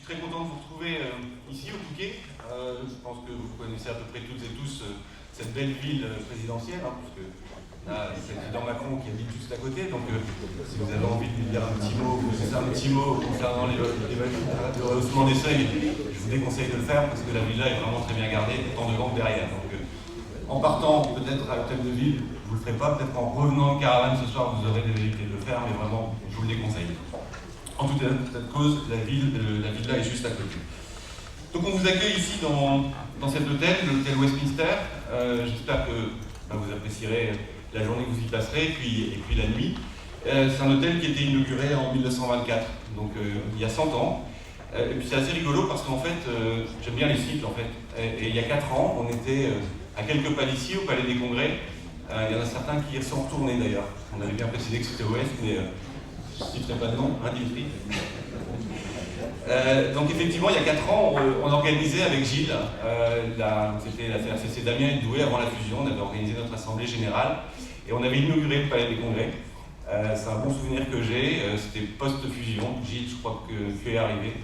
très content de vous retrouver ici au Touquet. Je pense que vous connaissez à peu près toutes et tous cette belle ville présidentielle, hein, puisque là, c'est le président Macron qui habite juste à côté. Donc, si vous avez envie de lui dire un petit mot concernant le rehaussement des seuils, je vous déconseille de le faire parce que la villa est vraiment très bien gardée, tant de ventes derrière. Donc, en partant peut-être à l'hôtel de ville, vous ne le ferez pas. Peut-être qu'en revenant de caravane ce soir, vous aurez des velléités de le faire, mais vraiment, je vous le déconseille. En toute cause, la villa est juste à côté. Donc on vous accueille ici dans cet hôtel, l'hôtel Westminster. J'espère que vous apprécierez la journée que vous y passerez et puis la nuit. C'est un hôtel qui a été inauguré en 1924, donc il y a 100 ans. Et puis c'est assez rigolo parce qu'en fait, j'aime bien les cycles en fait. Et il y a 4 ans, on était à quelques pas d'ici, au Palais des Congrès. Il y en a certains qui y sont retournés d'ailleurs. On avait bien précisé que c'était Ouest, mais je ne citerai pas de nom, hein, Dimitri. Donc effectivement, il y a 4 ans, on organisait avec Gilles, c'était la CRCC d'Amiens et de Douai avant la fusion, on avait organisé notre assemblée générale et on avait inauguré le Palais des Congrès. C'est un bon souvenir que j'ai, c'était post-fusion. Gilles, je crois que tu es arrivé.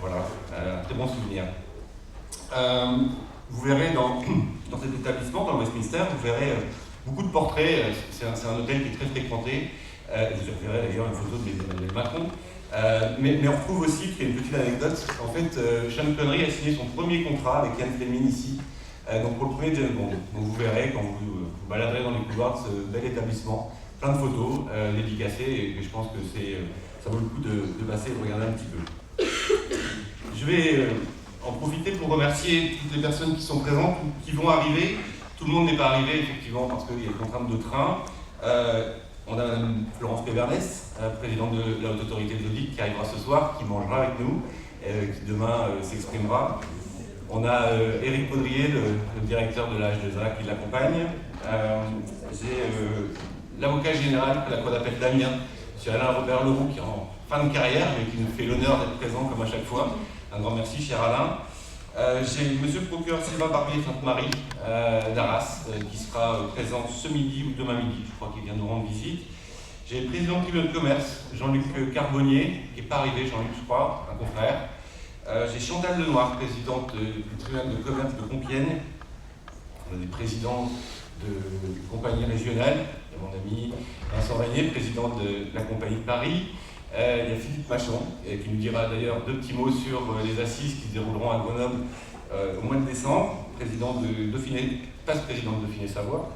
Voilà, un très bon souvenir. Vous verrez dans cet établissement, dans le Westminster, vous verrez beaucoup de portraits. C'est un hôtel qui est très fréquenté. Vous verrez d'ailleurs une photo d'Emmanuel Macron. Mais on retrouve aussi, qu'il y a une petite anecdote, en fait, Sean Connery a signé son premier contrat avec Ian Fleming ici, donc pour le premier James Bond. Donc vous verrez, quand vous baladerez dans les couloirs de ce bel établissement, plein de photos dédicacées, et je pense que ça vaut le coup de passer et de regarder un petit peu. Je vais en profiter pour remercier toutes les personnes qui sont présentes ou qui vont arriver. Tout le monde n'est pas arrivé, effectivement, parce qu'il y a des contraintes de train. On a Mme Florence Pévernès, présidente de la Haute Autorité de l'Audit, qui arrivera ce soir, qui mangera avec nous, qui demain s'exprimera. On a Éric Caudrier, le directeur de la H2A, qui l'accompagne. J'ai l'avocat général de la Cour d'appel d'Amiens, M. Alain Robert Leroux, qui est en fin de carrière, mais qui nous fait l'honneur d'être présent comme à chaque fois. Un grand merci, cher Alain. J'ai M. le procureur Sylvain Barbier-Sainte-Marie d'Arras qui sera présent ce midi ou demain midi, je crois qu'il vient nous rendre visite. J'ai le président du tribunal de commerce, Jean-Luc Carbonnier, qui n'est pas arrivé, Jean-Luc, je crois, un confrère. J'ai Chantal Lenoir, présidente du tribunal de commerce de Compiègne. On a des présidents de compagnies régionales. Il y a mon ami Vincent Régnier, président de la compagnie de Paris. Il y a Philippe Machon, qui nous dira d'ailleurs 2 petits mots sur les assises qui se dérouleront à Grenoble au mois de décembre, président de Dauphiné, passe-président de Dauphiné-Savoie,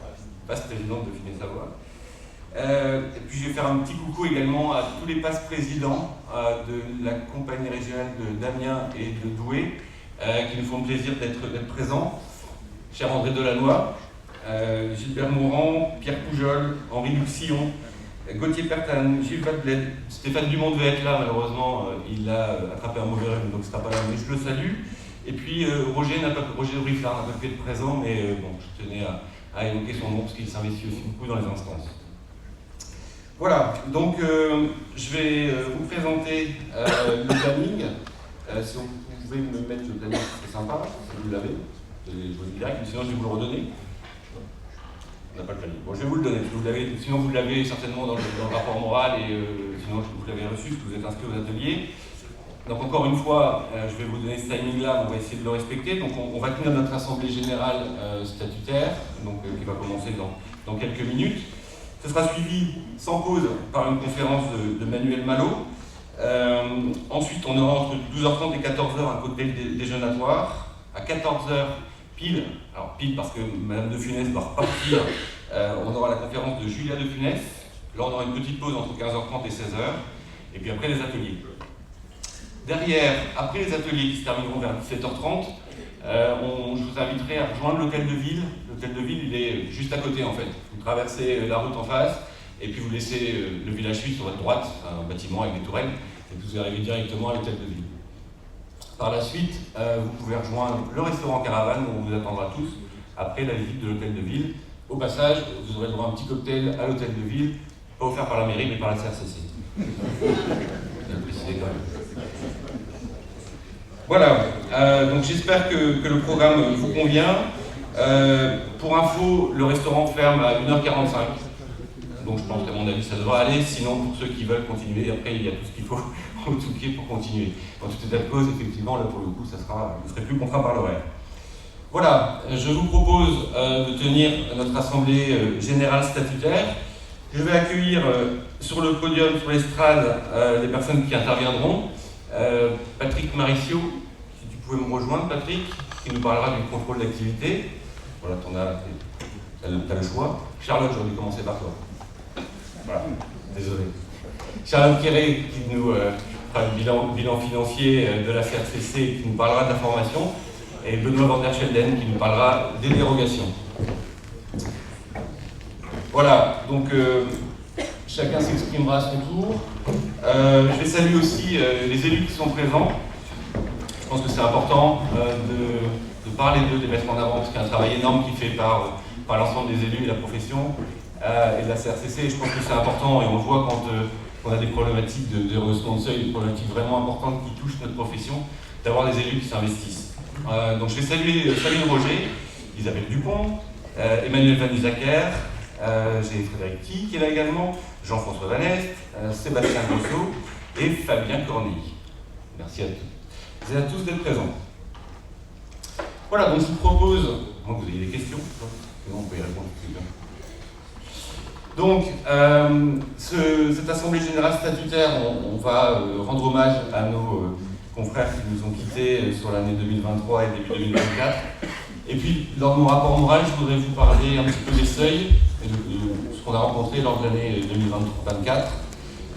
passe-président de Dauphiné-Savoie. Et puis je vais faire un petit coucou également à tous les passe-présidents de la compagnie régionale d'Amiens et de Douai, qui nous font le plaisir d'être présents. Cher André Delannoy, Gilbert Morand, Pierre Poujol, Henri Luxillon, Gauthier Pertane, Gilles Vadbled, Stéphane Dumont devait être là, malheureusement, il a attrapé un mauvais rhume, donc il ne sera pas là, mais je le salue. Et puis Roger Briflard n'a pas pu être présent, mais bon, je tenais à évoquer son nom, parce qu'il s'investit aussi beaucoup dans les instances. Voilà, donc je vais vous présenter le planning. Si vous pouvez me mettre le planning, c'est sympa, si vous l'avez, je vous le dirai, sinon je vais vous le redonner. On n'a pas le planning. Bon, je vais vous le donner, parce que sinon vous l'avez certainement dans le rapport moral et sinon vous l'avez reçu, parce que vous êtes inscrit aux ateliers. Donc encore une fois, je vais vous donner ce timing-là, on va essayer de le respecter. Donc on va tenir notre assemblée générale statutaire, donc, qui va commencer dans quelques minutes. Ce sera suivi sans pause par une conférence de Manuel Malo. Ensuite, on aura entre 12h30 et 14h un cocktail déjeunatoire. À 14h, pile, alors pile parce que Madame de Funès va repartir, on aura la conférence de Julia de Funès. Là, on aura une petite pause entre 15h30 et 16h. Et puis après, les ateliers. Derrière, après les ateliers qui se termineront vers 17h30, je vous inviterai à rejoindre l'hôtel de ville. L'hôtel de ville, il est juste à côté en fait. Vous traversez la route en face et puis vous laissez le village suisse sur votre droite, un bâtiment avec des tourelles, et vous arrivez directement à l'hôtel de ville. Par la suite, vous pouvez rejoindre le restaurant Caravane où on vous attendra tous après la visite de l'hôtel de ville. Au passage, vous aurez le droit à un petit cocktail à l'hôtel de ville, pas offert par la mairie mais par la CRCC. Je vais le préciser quand même. Voilà, donc j'espère que le programme vous convient. Pour info, le restaurant ferme à 1h45. donc je pense qu'à mon avis ça devrait aller, sinon pour ceux qui veulent continuer, après il y a tout ce qu'il faut en tout cas pour continuer. En tout état de cause, effectivement, là pour le coup, vous ne serez plus contraint par l'horaire. Voilà, je vous propose de tenir notre assemblée générale statutaire. Je vais accueillir sur le podium, sur l'estrade, les personnes qui interviendront. Patrick Maricio, si tu pouvais me rejoindre, Patrick, qui nous parlera du contrôle d'activité. Voilà, t'as le choix. Charlotte, j'aurais dû commencer par toi. Voilà, désolé. Charlotte Quéré, qui nous fera le bilan financier de la CRCC, qui nous parlera de la formation. Et Benoît van der Schelden, qui nous parlera des dérogations. Voilà, donc chacun s'exprimera à son tour. Je vais saluer aussi les élus qui sont présents. Je pense que c'est important de parler d'eux, de les mettre en avant, parce qu'il y a un travail énorme qui est fait par l'ensemble des élus de la profession et de la CRCC. Je pense que c'est important, et on le voit quand on a des problématiques de rehaussement de seuil, des problématiques vraiment importantes qui touchent notre profession, d'avoir des élus qui s'investissent. Donc je vais saluer Sabine Roger, Isabelle Dupont, Emmanuel Van Isacker, j'ai Frédéric Thi qui est là également, Jean-François Vanest, Sébastien Grosso et Fabien Cornille. Merci à tous et à tous d'être présents. Voilà, donc je vous propose, moi vous ayez des questions, sinon on peut y répondre tout de suite. Donc, cette Assemblée Générale Statutaire, on va rendre hommage à nos confrères qui nous ont quittés sur l'année 2023 et début 2024. Et puis, lors de mon rapport moral, je voudrais vous parler un petit peu des seuils et de ce qu'on a rencontré lors de l'année 2024.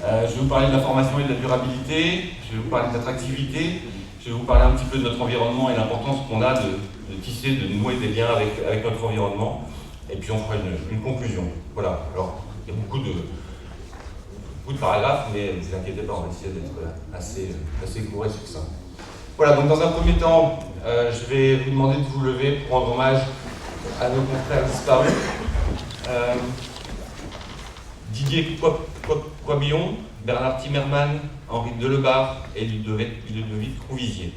Je vais vous parler de la formation et de la durabilité, je vais vous parler de l'attractivité, je vais vous parler un petit peu de notre environnement et l'importance qu'on a de tisser, de nouer des liens avec notre environnement. Et puis on fera une conclusion. Voilà, alors il y a beaucoup de paragraphes, mais ne vous inquiétez pas, on va essayer d'être assez court et succinct. Voilà, donc dans un premier temps, je vais vous demander de vous lever pour rendre hommage à nos confrères disparus. Didier Quabillon, Bernard Timmerman, Henri Delebarre et Ludovic Rouvizier.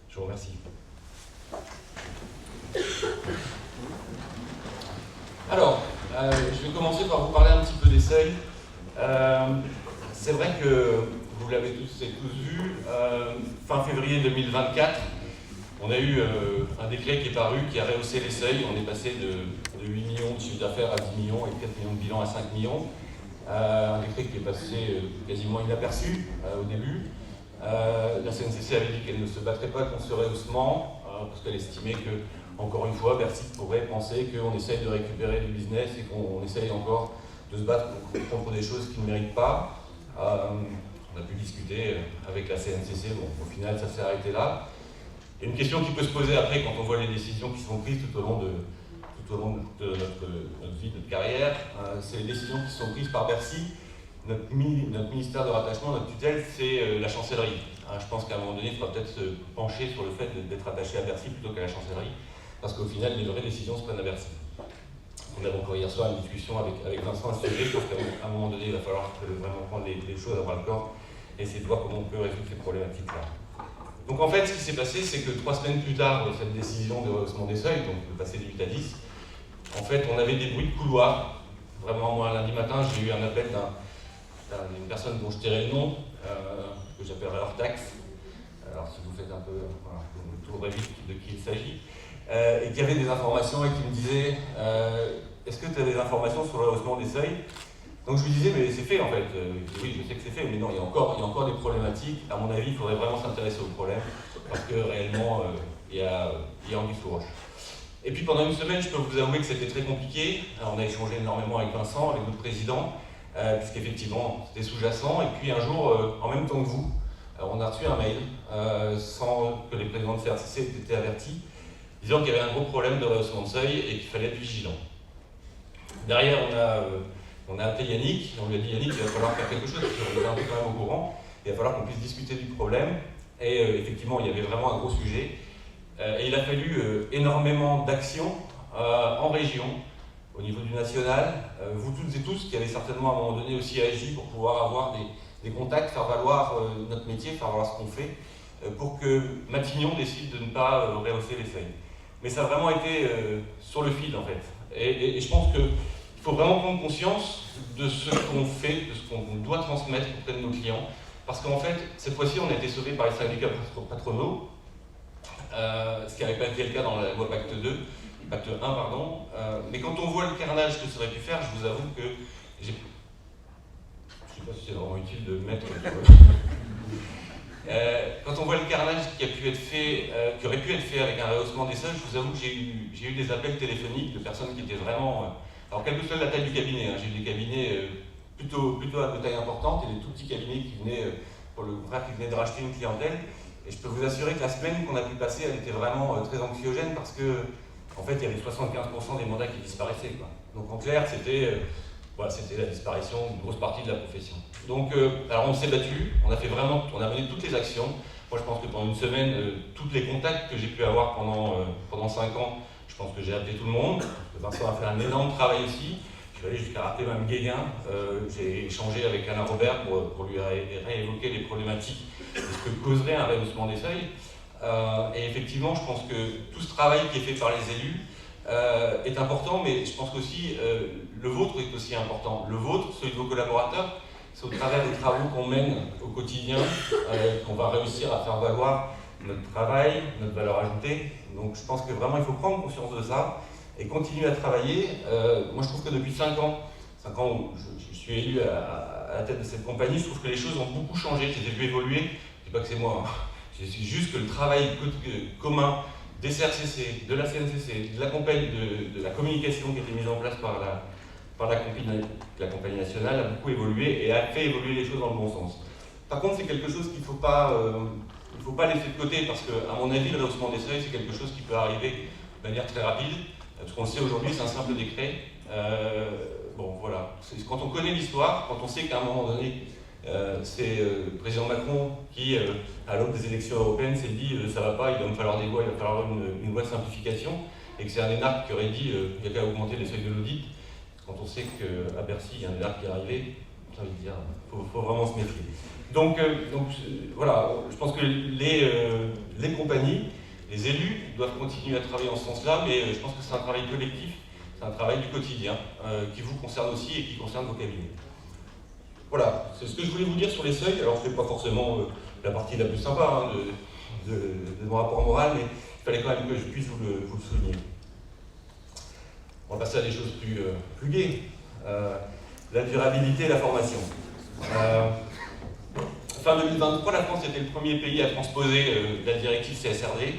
Je vous remercie. Alors, je vais commencer par vous parler un petit peu des seuils. C'est vrai que vous l'avez tous et tous vu, fin février 2024, on a eu un décret qui est paru, qui a rehaussé les seuils. On est passé de 8 millions de chiffre d'affaires à 10 millions et 4 millions de bilan à 5 millions. Un décret qui est passé quasiment inaperçu au début. La CNCC avait dit qu'elle ne se battrait pas contre ce rehaussement parce qu'elle estimait que, encore une fois, Bercy pourrait penser qu'on essaye de récupérer du business et qu'on essaye encore de se battre contre des choses qui ne méritent pas. On a pu discuter avec la CNCC, bon, au final ça s'est arrêté là. Et une question qui peut se poser après quand on voit les décisions qui sont prises tout au long de notre vie, de notre carrière, c'est les décisions qui sont prises par Bercy. Notre ministère de rattachement, notre tutelle, c'est la chancellerie. Je pense qu'à un moment donné, il faudra peut-être se pencher sur le fait d'être attaché à Bercy plutôt qu'à la chancellerie, parce qu'au final, les vraies décisions se prennent à Bercy. On avait encore hier soir une discussion avec Vincent à ce sujet. Je pense qu'à un moment donné, il va falloir vraiment prendre les choses à bras le corps et essayer de voir comment on peut résoudre ces problématiques-là. Donc en fait, ce qui s'est passé, c'est que 3 semaines plus tard, cette décision de rehaussement des seuils, donc de passer de 8 à 10, en fait, on avait des bruits de couloir. Vraiment, moi, lundi matin, j'ai eu un appel d'une personne dont je tairai le nom, que j'appellerai hors taxe. Alors si vous faites un peu, voilà, vous trouverez vite de qui il s'agit. Et qui avait des informations et qui me disait est-ce que tu as des informations sur le rehaussement des seuils? Donc je lui disais mais c'est fait en fait. Oui, je sais que c'est fait, mais non, il y a encore des problématiques. À mon avis, il faudrait vraiment s'intéresser au problème parce que réellement, il y a anguille sous roche. Et puis pendant une semaine, je peux vous avouer que c'était très compliqué. Alors, on a échangé énormément avec Vincent, avec notre président, puisqu'effectivement c'était sous-jacent. Et puis un jour, en même temps que vous, on a reçu un mail sans que les présidents de CRCC aient été avertis, disant qu'il y avait un gros problème de rehaussement de seuil et qu'il fallait être vigilant. Derrière, on a appelé Yannick, et on lui a dit Yannick, il va falloir faire quelque chose, parce qu'on est un peu quand même au courant, il va falloir qu'on puisse discuter du problème. Et effectivement, il y avait vraiment un gros sujet. Et il a fallu énormément d'actions en région, au niveau du national. Vous toutes et tous qui avez certainement à un moment donné aussi agi pour pouvoir avoir des contacts, faire valoir notre métier, faire valoir ce qu'on fait, pour que Matignon décide de ne pas rehausser les seuils. mais ça a vraiment été sur le fil en fait. Et je pense qu'il faut vraiment prendre conscience de ce qu'on fait, de ce qu'on doit transmettre auprès de nos clients, parce qu'en fait, cette fois-ci, on a été sauvé par les syndicats patronaux, ce qui n'avait pas été le cas dans la loi Pacte 2, Pacte 1, pardon. Mais quand on voit le carnage que ça aurait pu faire, je vous avoue que j'ai... Je ne sais pas si c'est vraiment utile de mettre... quand on voit le carnage qui aurait pu être fait avec un rehaussement des seuils, je vous avoue que j'ai eu des appels téléphoniques de personnes qui étaient vraiment... alors, quelle que soit la taille du cabinet, hein, j'ai eu des cabinets plutôt de taille importante et des tout petits cabinets qui venaient, pour le frère qui venait de racheter une clientèle. Et je peux vous assurer que la semaine qu'on a pu passer, elle était vraiment très anxiogène parce que, en fait, il y avait 75% des mandats qui disparaissaient, quoi. Donc, en clair, c'était la disparition d'une grosse partie de la profession. Donc, alors on s'est battu, on a mené toutes les actions. Moi, je pense que pendant une semaine, tous les contacts que j'ai pu avoir pendant 5 ans, je pense que j'ai appelé tout le monde. Vincent a fait un énorme travail aussi. Je suis allé jusqu'à rappeler Mme Guéguin. J'ai échangé avec Alain Robert pour lui réévoquer les problématiques de ce que causerait un rehaussement des seuils. Et effectivement, je pense que tout ce travail qui est fait par les élus est important, mais je pense qu'aussi le vôtre est aussi important. Le vôtre, celui de vos collaborateurs, c'est au travers des travaux qu'on mène au quotidien qu'on va réussir à faire valoir notre travail, notre valeur ajoutée. Donc je pense que vraiment il faut prendre conscience de ça et continuer à travailler. Moi je trouve que depuis 5 ans où je suis élu à la tête de cette compagnie, je trouve que les choses ont beaucoup changé, je les ai vues évoluer. Je ne dis pas que c'est moi, hein. Je dis juste que le travail commun des CRCC, de la CNCC, de la compagnie, de la communication qui a été mise en place par la compagnie nationale a beaucoup évolué et a fait évoluer les choses dans le bon sens. Par contre, c'est quelque chose qu'il ne faut pas laisser de côté parce qu'à mon avis, le rehaussement des seuils, c'est quelque chose qui peut arriver de manière très rapide. Parce qu'on le sait aujourd'hui, c'est un simple décret. Bon, voilà. Quand on connaît l'histoire, quand on sait qu'à un moment donné, c'est le président Macron qui, à l'aube des élections européennes, s'est dit ça va pas, il va me falloir des lois, il va falloir une loi de simplification, et que c'est un énarque qui aurait dit il y a qu'à augmenter les seuils de l'audit. Quand on sait qu'à Bercy, il y a un énarque qui est arrivé, j'ai envie de dire, il faut vraiment se méfier. Donc voilà, je pense que les compagnies, les élus doivent continuer à travailler en ce sens-là, mais je pense que c'est un travail collectif, c'est un travail du quotidien qui vous concerne aussi et qui concerne vos cabinets. Voilà, c'est ce que je voulais vous dire sur les seuils. Alors, ce n'est pas forcément la partie la plus sympa hein, de mon rapport moral, mais il fallait quand même que je puisse vous le souligner. On va passer à des choses plus gaies. La durabilité et la formation. Fin 2023, la France était le premier pays à transposer la directive CSRD.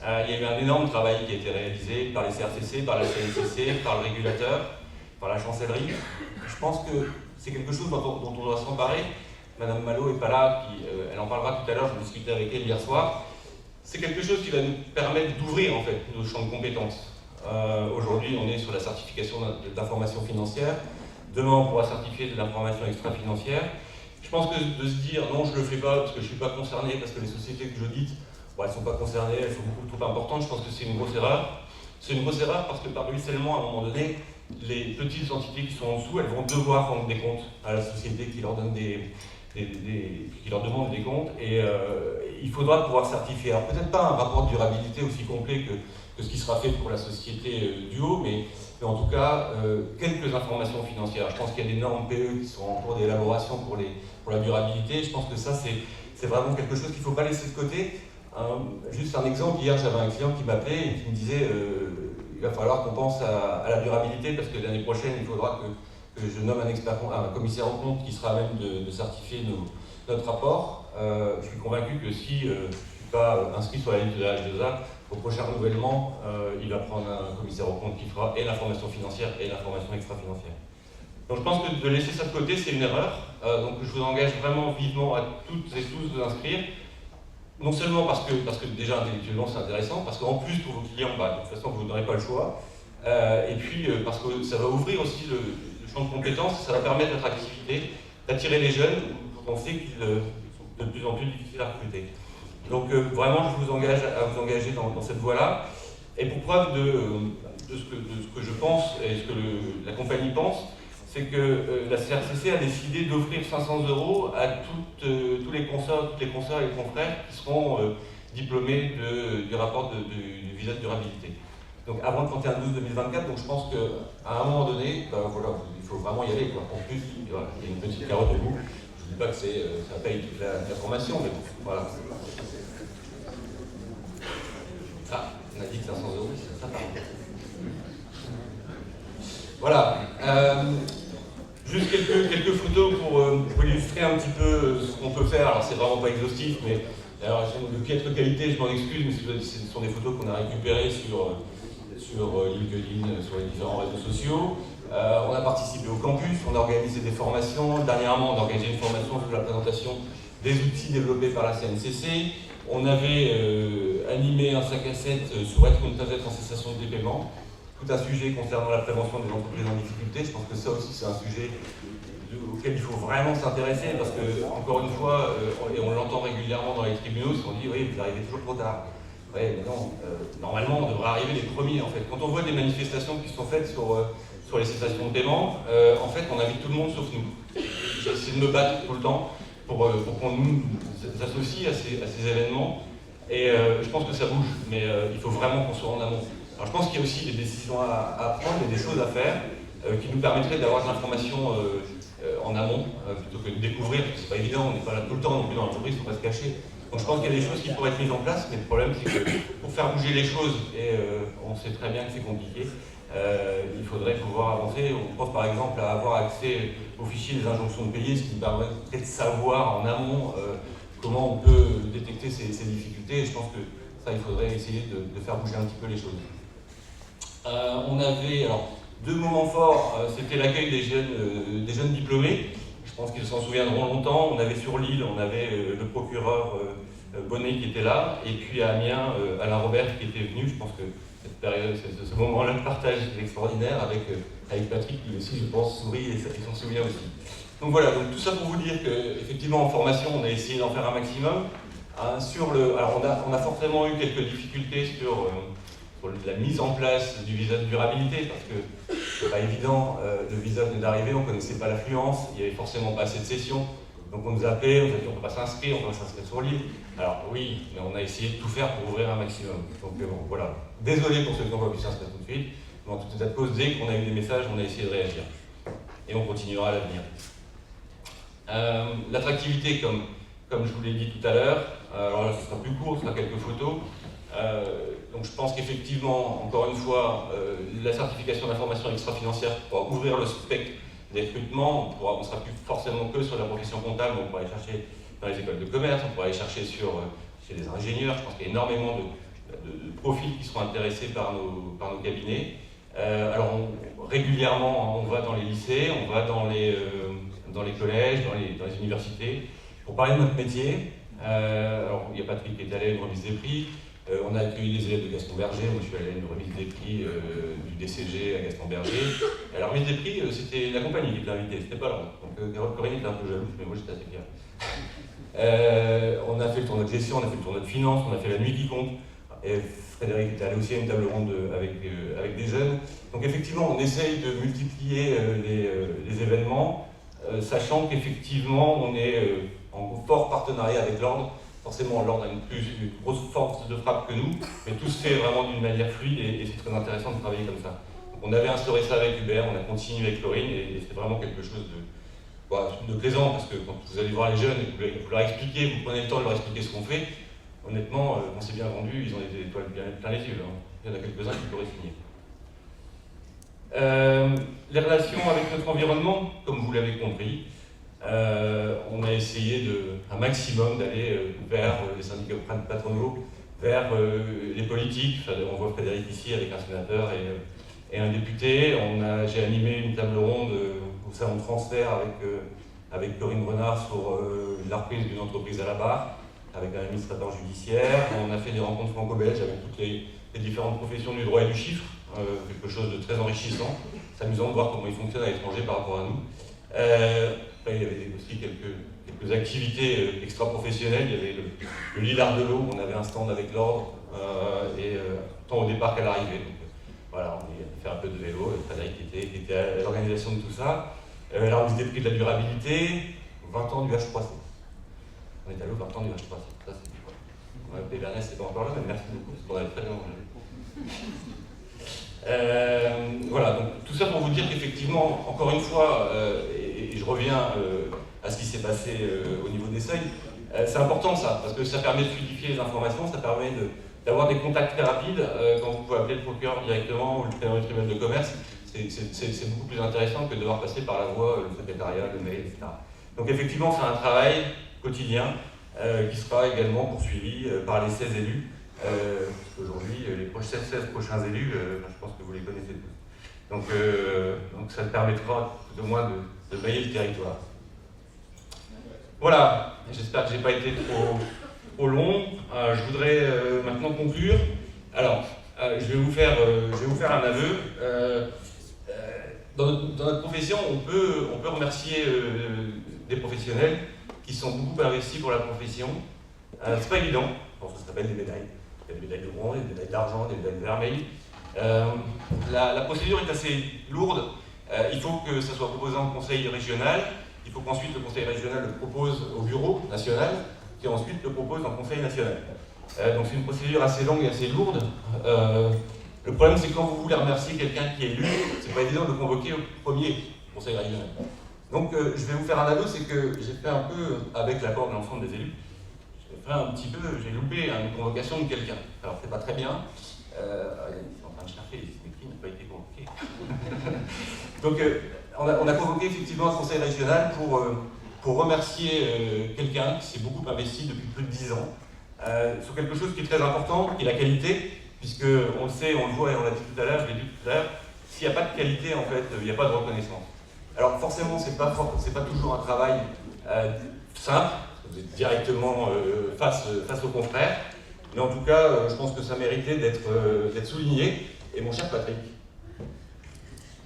Il y a eu un énorme travail qui a été réalisé par les CRCC, par la CNCC, par le régulateur, par la chancellerie. Je pense que c'est quelque chose dont on doit s'emparer. Madame Malo n'est pas là, elle en parlera tout à l'heure, je discutais avec elle hier soir. C'est quelque chose qui va nous permettre d'ouvrir en fait nos champs de compétences. Aujourd'hui, on est sur la certification d'information financière. Demain, on pourra certifier de l'information extra-financière. Je pense que de se dire non, je ne le fais pas parce que je ne suis pas concerné, parce que les sociétés que j'audite, elles ne sont pas concernées, elles sont beaucoup trop importantes, je pense que c'est une grosse erreur. C'est une grosse erreur parce que par ruissellement, à un moment donné, les petites entités qui sont en dessous, elles vont devoir rendre des comptes à la société qui leur donne qui leur demande des comptes, et il faudra pouvoir certifier. Alors peut-être pas un rapport de durabilité aussi complet que ce qui sera fait pour la société du haut, mais en tout cas quelques informations financières. Je pense qu'il y a des normes PE qui sont en cours d'élaboration pour la durabilité. Je pense que ça c'est vraiment quelque chose qu'il ne faut pas laisser de côté. Juste un exemple, hier j'avais un client qui m'appelait et qui me disait il va falloir qu'on pense à la durabilité parce que l'année prochaine il faudra que je nomme un commissaire aux comptes qui sera à même de certifier notre rapport. Je suis convaincu que si je ne suis pas inscrit sur la liste de la H2A, au prochain renouvellement, il va prendre un commissaire aux comptes qui fera et l'information financière et l'information extra-financière. Donc je pense que de laisser ça de côté, c'est une erreur. Donc je vous engage vraiment vivement à toutes et tous de vous inscrire. Non seulement parce que déjà intellectuellement c'est intéressant, parce qu'en plus pour vos clients, de toute façon vous n'aurez pas le choix, et puis parce que ça va ouvrir aussi le champ de compétences, ça va permettre l'attractivité, d'attirer les jeunes, on sait qu'ils sont de plus en plus difficiles à recruter. Donc vraiment je vous engage à vous engager dans cette voie-là, et pour preuve de ce que je pense et ce que la compagnie pense, c'est que la CRCC a décidé d'offrir 500 € à tous les consoeurs et les confrères qui seront diplômés du rapport du visa de durabilité. Donc avant le 31/12/2024, donc je pense qu'à un moment donné, ben voilà, il faut vraiment y aller, quoi. En plus, voilà, il y a une petite carotte au bout. Je ne dis pas que ça paye toute la formation, mais bon, voilà. Ah, on a dit que 500 €, c'est ça par contre. Voilà. Juste quelques photos pour illustrer un petit peu ce qu'on peut faire. Alors c'est vraiment pas exhaustif, mais alors, elles sont de piètre qualité, je m'en excuse, mais ce sont des photos qu'on a récupérées sur LinkedIn, sur les différents réseaux sociaux. On a participé au campus, on a organisé des formations. Dernièrement, on a organisé une formation sur la présentation des outils développés par la CNCC. On avait animé un 5 à 7 sur être en cessation de paiement. Tout un sujet concernant la prévention des entreprises en difficulté. Je pense que ça aussi, c'est un sujet auquel il faut vraiment s'intéresser parce que, encore une fois, et on l'entend régulièrement dans les tribunaux, on dit oui, vous arrivez toujours trop tard. Oui, mais non, normalement, on devrait arriver les premiers en fait. Quand on voit des manifestations qui sont faites sur les cessations de paiement, en fait, on invite tout le monde sauf nous. J'essaie de me battre tout le temps pour qu'on nous associe à ces événements. Et je pense que ça bouge, mais il faut vraiment qu'on soit en amont. Alors, je pense qu'il y a aussi des décisions à prendre et des choses à faire qui nous permettraient d'avoir de l'information en amont, plutôt que de découvrir, parce que c'est pas évident, on n'est pas là tout le temps non plus dans l'entreprise, il ne faut pas se cacher. Donc je pense qu'il y a des choses qui pourraient être mises en place, mais le problème c'est que pour faire bouger les choses, et on sait très bien que c'est compliqué, il faudrait pouvoir avancer. On pense par exemple à avoir accès aux fichiers des injonctions de payer, ce qui nous permettrait de savoir en amont comment on peut détecter ces difficultés, et je pense que ça, il faudrait essayer de faire bouger un petit peu les choses. On avait alors, deux moments forts, c'était l'accueil des jeunes diplômés. Je pense qu'ils s'en souviendront longtemps. On avait sur l'île, on avait le procureur Bonnet qui était là, et puis à Amiens, Alain Robert qui était venu. Je pense que cette période, ce moment-là de partage est extraordinaire avec Patrick qui aussi, je pense, sourit et s'en souvient aussi. Donc voilà, donc tout ça pour vous dire qu'effectivement en formation, on a essayé d'en faire un maximum. Alors on a forcément eu quelques difficultés sur la mise en place du visa de durabilité, parce que c'est pas évident, le visa venait d'arriver, on ne connaissait pas l'affluence, il n'y avait forcément pas assez de sessions, donc on nous appelait, on nous a dit on ne peut pas s'inscrire, on peut s'inscrire sur l'île. Alors oui, mais on a essayé de tout faire pour ouvrir un maximum. Donc bon, voilà. Désolé pour ceux qui n'ont pas pu s'inscrire tout de suite, mais en tout état de cause, dès qu'on a eu des messages, on a essayé de réagir. Et on continuera à l'avenir. L'attractivité, comme je vous l'ai dit tout à l'heure, alors là ce sera plus court, ce sera quelques photos. Donc je pense qu'effectivement, encore une fois, la certification d'information extra-financière pourra ouvrir le spectre des recrutements. On ne sera plus forcément que sur la profession comptable, on pourra aller chercher dans les écoles de commerce, on pourra aller chercher chez les ingénieurs. Je pense qu'il y a énormément de profils qui seront intéressés par nos cabinets. Alors régulièrement, on va dans les lycées, on va dans les collèges, dans les universités, pour parler de notre métier. Alors il y a Patrick qui est allé à une remise des prix. On a accueilli les élèves de Gaston Berger, moi je suis allé à une remise des prix du DCG à Gaston Berger. Et la remise des prix, c'était la compagnie qui était invitée, c'était pas là. Donc Corinne était un peu jalouse, mais moi j'étais assez fier. On a fait le tournoi de gestion, on a fait le tournoi de finance, on a fait la nuit qui compte. Et Frédéric était allé aussi à une table ronde avec des jeunes. Donc effectivement, on essaye de multiplier les événements, sachant qu'effectivement, on est en fort partenariat avec l'Ordre. Forcément, l'Ordre a une grosse force de frappe que nous, mais tout se fait vraiment d'une manière fluide et c'est très intéressant de travailler comme ça. Donc, on avait instauré ça avec Hubert, on a continué avec Corinne et c'est vraiment quelque chose de plaisant parce que quand vous allez voir les jeunes et que vous leur expliquez, vous prenez le temps de leur expliquer ce qu'on fait, honnêtement, on s'est bien vendu, ils ont des étoiles plein les yeux. Hein. Il y en a quelques-uns qui pourraient signer. Les relations avec notre environnement, comme vous l'avez compris, on a essayé un maximum d'aller vers les syndicats patronaux, vers les politiques. On voit Frédéric ici avec un sénateur et un député. J'ai animé une table ronde au salon de transfert avec Corinne Renard sur la reprise d'une entreprise à la barre, avec un administrateur judiciaire. On a fait des rencontres franco-belges avec toutes les différentes professions du droit et du chiffre, quelque chose de très enrichissant. C'est amusant de voir comment ils fonctionnent à l'étranger par rapport à nous. Après, il y avait aussi quelques activités extra-professionnelles. Il y avait le Lilar de l'eau, on avait un stand avec l'Ordre, tant au départ qu'à l'arrivée. Voilà, on a fait un peu de vélo, Frédéric qui était à l'organisation de tout ça. La remise des prix de la durabilité, 20 ans du H3C. On est allé aux 20 ans du H3C, ça c'est Ouais, Bernès n'est pas encore là, mais merci beaucoup, parce qu'on avait très bien mangé. Voilà, donc tout ça pour vous dire qu'effectivement, encore une fois, et je reviens à ce qui s'est passé au niveau des seuils, c'est important ça, parce que ça permet de fluidifier les informations, ça permet d'avoir des contacts très rapides quand vous pouvez appeler le procureur directement ou le président du tribunal de commerce. C'est beaucoup plus intéressant que de devoir passer par la voie, le secrétariat, le mail, etc. Donc effectivement, c'est un travail quotidien qui sera également poursuivi par les 16 élus. Parce qu'aujourd'hui, les 16 prochains élus, je pense que vous les connaissez tous. Donc ça permettra tout au moins de mailler le territoire. Voilà, j'espère que je n'ai pas été trop long. Je voudrais maintenant conclure. Alors, je vais vous faire un aveu. Dans notre profession, on peut remercier des professionnels qui sont beaucoup investis pour la profession. C'est pas évident, bon, ça s'appelle des médailles. Il y a des médailles de bronze, des médailles d'argent, des médailles de vermeil. La procédure est assez lourde. Il faut que ça soit proposé en conseil régional. Il faut qu'ensuite le conseil régional le propose au bureau national, qui ensuite le propose en conseil national. Donc c'est une procédure assez longue et assez lourde. Le problème, c'est que quand vous voulez remercier quelqu'un qui est élu, c'est pas évident de le convoquer au premier conseil régional. Donc je vais vous faire un aveu, c'est que j'ai fait un peu, avec l'accord de l'ensemble des élus, j'ai loupé une convocation de quelqu'un. Alors c'est pas très bien, ils sont en train de chercher, mais qui n'a pas été convoqué. Donc on a convoqué effectivement un conseil régional pour remercier quelqu'un qui s'est beaucoup investi depuis plus de 10 ans sur quelque chose qui est très important, qui est la qualité, puisque on le sait, on le voit et on l'a dit tout à l'heure, je l'ai dit tout à l'heure, s'il n'y a pas de qualité, en fait, il n'y a pas de reconnaissance. Alors forcément, c'est pas toujours un travail simple, vous êtes directement face aux confrères, mais en tout cas, je pense que ça méritait d'être souligné. Et mon cher Patrick,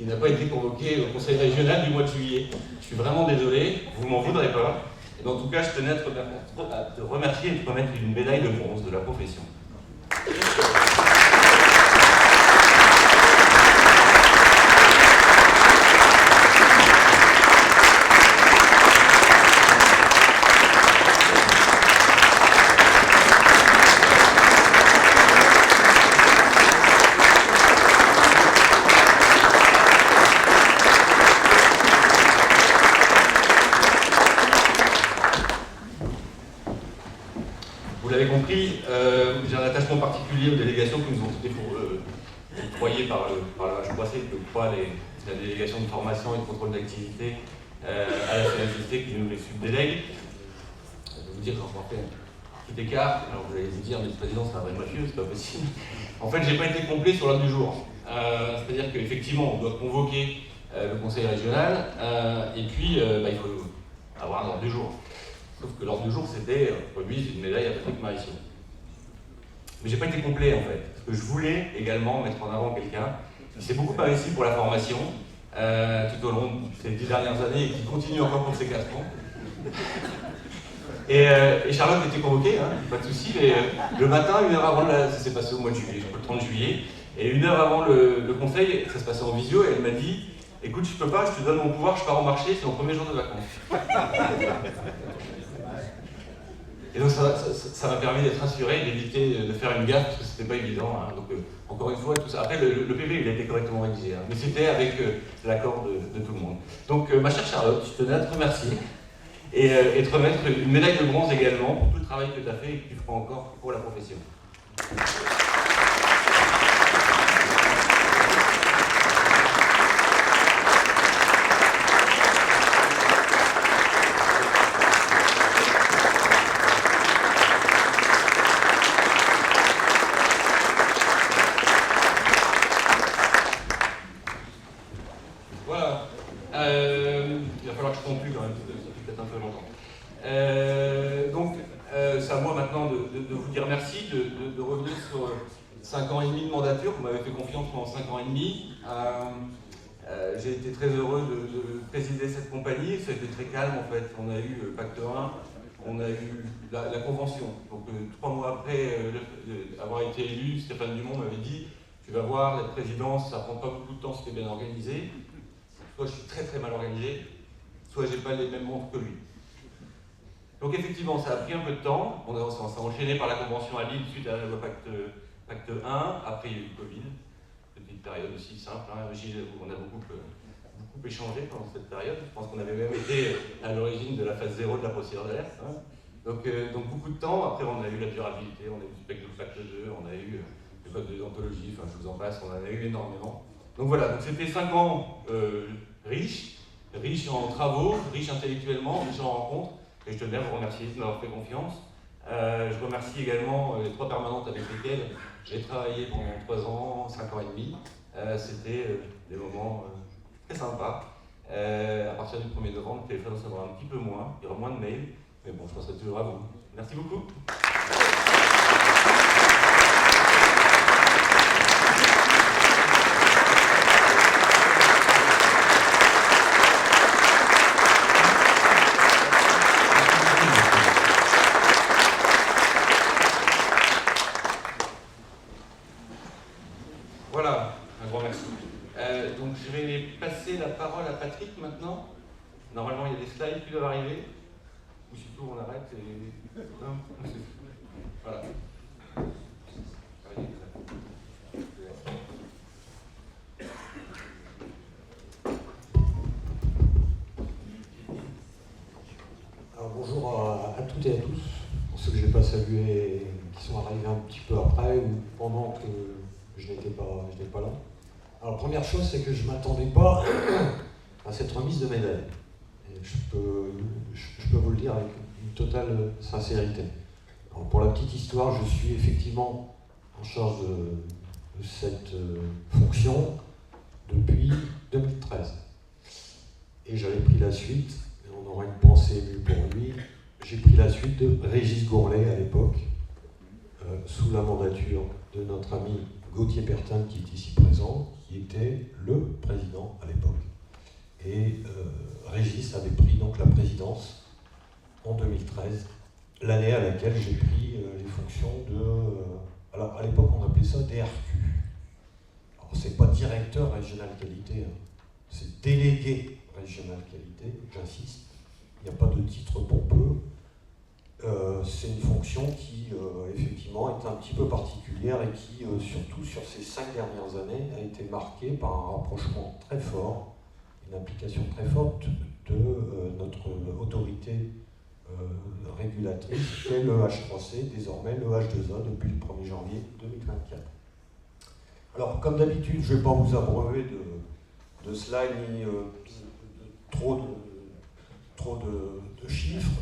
il n'a pas été convoqué au conseil régional du mois de juillet. Je suis vraiment désolé, vous m'en voudrez pas. Et en tout cas, je tenais à te remercier et te remettre une médaille de bronze de la profession. Vous l'avez compris, j'ai un attachement particulier aux délégations qui nous ont été octroyées par la HEC, que croit la délégation de formation et de contrôle d'activité à la CNCT qui nous les subdélègue. Je vais vous dire, j'en fais un petit écart. Alors vous allez vous dire, mais le président c'est un vrai mafieux, c'est pas possible. En fait, j'ai pas été complet sur l'ordre du jour. C'est-à-dire qu'effectivement, on doit convoquer le conseil régional et puis il faut avoir un ordre du jour. Sauf que l'ordre du jour, c'était remise une médaille à Patrick Marisson. Mais j'ai pas été complet en fait, parce que je voulais également mettre en avant quelqu'un qui s'est beaucoup investi pour la formation tout au long de ces 10 dernières années et qui continue encore pour ses 4 ans. Et Charlotte était convoquée, hein, pas de souci, mais le matin, 1 heure avant, ça s'est passé au mois de juillet, le 30 juillet, et 1 heure avant le conseil, ça se passait en visio, et elle m'a dit « Écoute, je peux pas, je te donne mon pouvoir, je pars au marché, c'est mon premier jour de vacances. » Et donc ça m'a permis d'être rassuré, d'éviter de faire une gaffe, parce que c'était pas évident. Hein. Donc encore une fois, tout ça. Après, le PV, il a été correctement rédigé, hein, mais c'était avec l'accord de tout le monde. Donc ma chère Charlotte, je tenais à te remercier et te remettre une médaille de bronze également pour tout le travail que tu as fait et que tu feras encore pour la profession. Il va falloir que je conclue quand même, ça fait peut-être un peu longtemps. C'est à moi maintenant de vous dire merci, de revenir sur 5 ans et demi de mandature. Vous m'avez fait confiance pendant 5 ans et demi. J'ai été très heureux de présider cette compagnie. Ça a été très calme en fait. On a eu Pacte 1, on a eu la convention. Donc 3 mois après avoir été élu, Stéphane Dumont m'avait dit « Tu vas voir, la présidence, ça prend pas beaucoup de temps, c'était bien organisé. » Soit je suis très très mal organisé, soit j'ai pas les mêmes montres que lui. Donc effectivement, ça a pris un peu de temps. On s'est enchaîné par la convention à Lille suite à la loi Pacte 1. Après, il y a eu le Covid. Petite période aussi simple. Hein. On a beaucoup échangé pendant cette période. Je pense qu'on avait même été à l'origine de la phase 0 de la procédure d'alerte. Hein. Donc beaucoup de temps. Après, on a eu la durabilité, on a eu le Pacte 2, on a eu le code de déontologie, enfin je vous en passe, on en a eu énormément. Donc voilà, donc c'était 5 ans riches en travaux, riches intellectuellement, riches en rencontres. Et je tenais à vous remercier de m'avoir fait confiance. Je remercie également les 3 permanentes avec lesquelles j'ai travaillé pendant 3 ans, 5 ans et demi. C'était des moments très sympas. À partir du 1er novembre, le téléphone sera un petit peu moins, il y aura moins de mails, mais bon, je penserai toujours à vous. Merci beaucoup. Voilà, un grand merci. Donc je vais passer la parole à Patrick maintenant. Normalement, il y a des slides qui doivent arriver. Ou surtout, on arrête et... Non. Voilà. Alors, bonjour à toutes et à tous. Pour ceux que je n'ai pas salués, qui sont arrivés un petit peu après ou pendant que je n'étais pas là. Alors, première chose, c'est que je ne m'attendais pas à cette remise de médaille. Et je peux vous le dire avec une totale sincérité. Alors, pour la petite histoire, je suis effectivement en charge de cette fonction depuis 2013. Et j'avais pris la suite, et on aura une pensée émue pour lui, j'ai pris la suite de Régis Gourlet à l'époque, sous la mandature de notre ami Gauthier Pertin, qui est ici présent, qui était le président à l'époque. Et Régis avait pris donc la présidence en 2013, l'année à laquelle j'ai pris les fonctions de... alors à l'époque on appelait ça DRQ. Alors c'est pas directeur régional qualité, hein, c'est délégué régional qualité, j'insiste, il n'y a pas de titre pompeux. C'est une fonction qui effectivement est un petit peu particulière et qui, surtout sur ces 5 dernières années, a été marquée par un rapprochement très fort, une application très forte de notre autorité régulatrice, qui est le H3C, désormais le H2A depuis le 1er janvier 2024. Alors, comme d'habitude, je ne vais pas vous abreuver de slides ni trop de chiffres.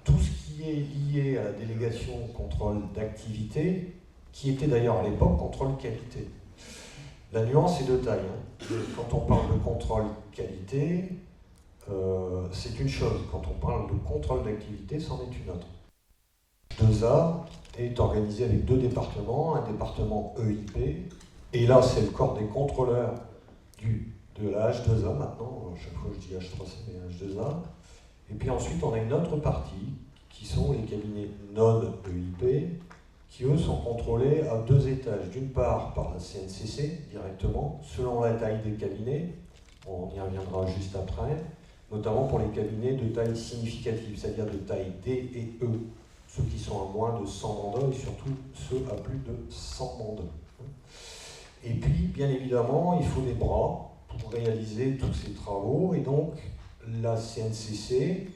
Tout ce qui est lié à la délégation contrôle d'activité, qui était d'ailleurs à l'époque contrôle qualité. La nuance est de taille. Hein. Quand on parle de contrôle qualité, c'est une chose. Quand on parle de contrôle d'activité, c'en est une autre. 2A est organisé avec 2 départements, un département EIP, et là c'est le corps des contrôleurs de la H2A maintenant, chaque fois je dis H3C mais H2A, et puis ensuite on a une autre partie qui sont les cabinets non-EIP, qui eux sont contrôlés à 2 étages, d'une part par la CNCC directement, selon la taille des cabinets, on y reviendra juste après, notamment pour les cabinets de taille significative, c'est-à-dire de taille D et E, ceux qui sont à moins de 100 mandats et surtout ceux à plus de 100 mandats. Et puis, bien évidemment, il faut des bras pour réaliser tous ces travaux, et donc la CNCC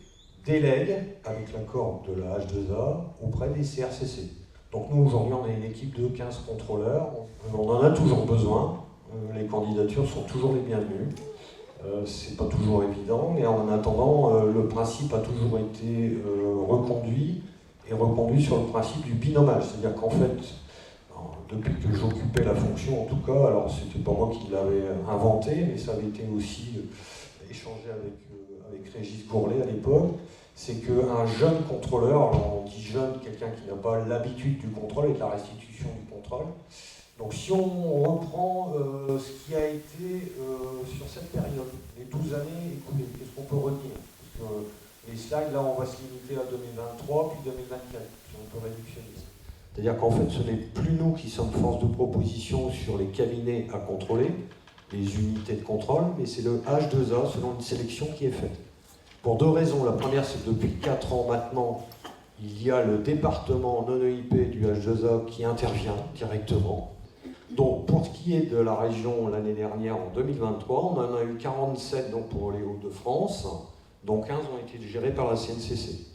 délègue, avec l'accord de la H2A, auprès des CRCC. Donc nous, aujourd'hui, on a une équipe de 15 contrôleurs, on en a toujours besoin, les candidatures sont toujours les bienvenues. C'est pas toujours évident, mais en attendant, le principe a toujours été reconduit sur le principe du binomage. C'est-à-dire qu'en fait, depuis que j'occupais la fonction, en tout cas, alors c'était pas moi qui l'avais inventé, mais ça avait été aussi échangé avec Régis Gourlet à l'époque, c'est qu'un jeune contrôleur, alors on dit jeune, quelqu'un qui n'a pas l'habitude du contrôle et de la restitution du contrôle. Donc si on reprend ce qui a été sur cette période, les 12 années écoulées, qu'est-ce qu'on peut retenir? Parce que les slides, là, on va se limiter à 2023, puis 2024, puis on peut réductionner. C'est-à-dire qu'en fait, ce n'est plus nous qui sommes force de proposition sur les cabinets à contrôler, les unités de contrôle, mais c'est le H2A selon une sélection qui est faite. Pour deux raisons. La première, c'est que depuis 4 ans maintenant, il y a le département non-EIP du H2A qui intervient directement. Donc, pour ce qui est de la région l'année dernière, en 2023, on en a eu 47 donc, pour les Hauts-de-France, dont 15 ont été gérés par la CNCC.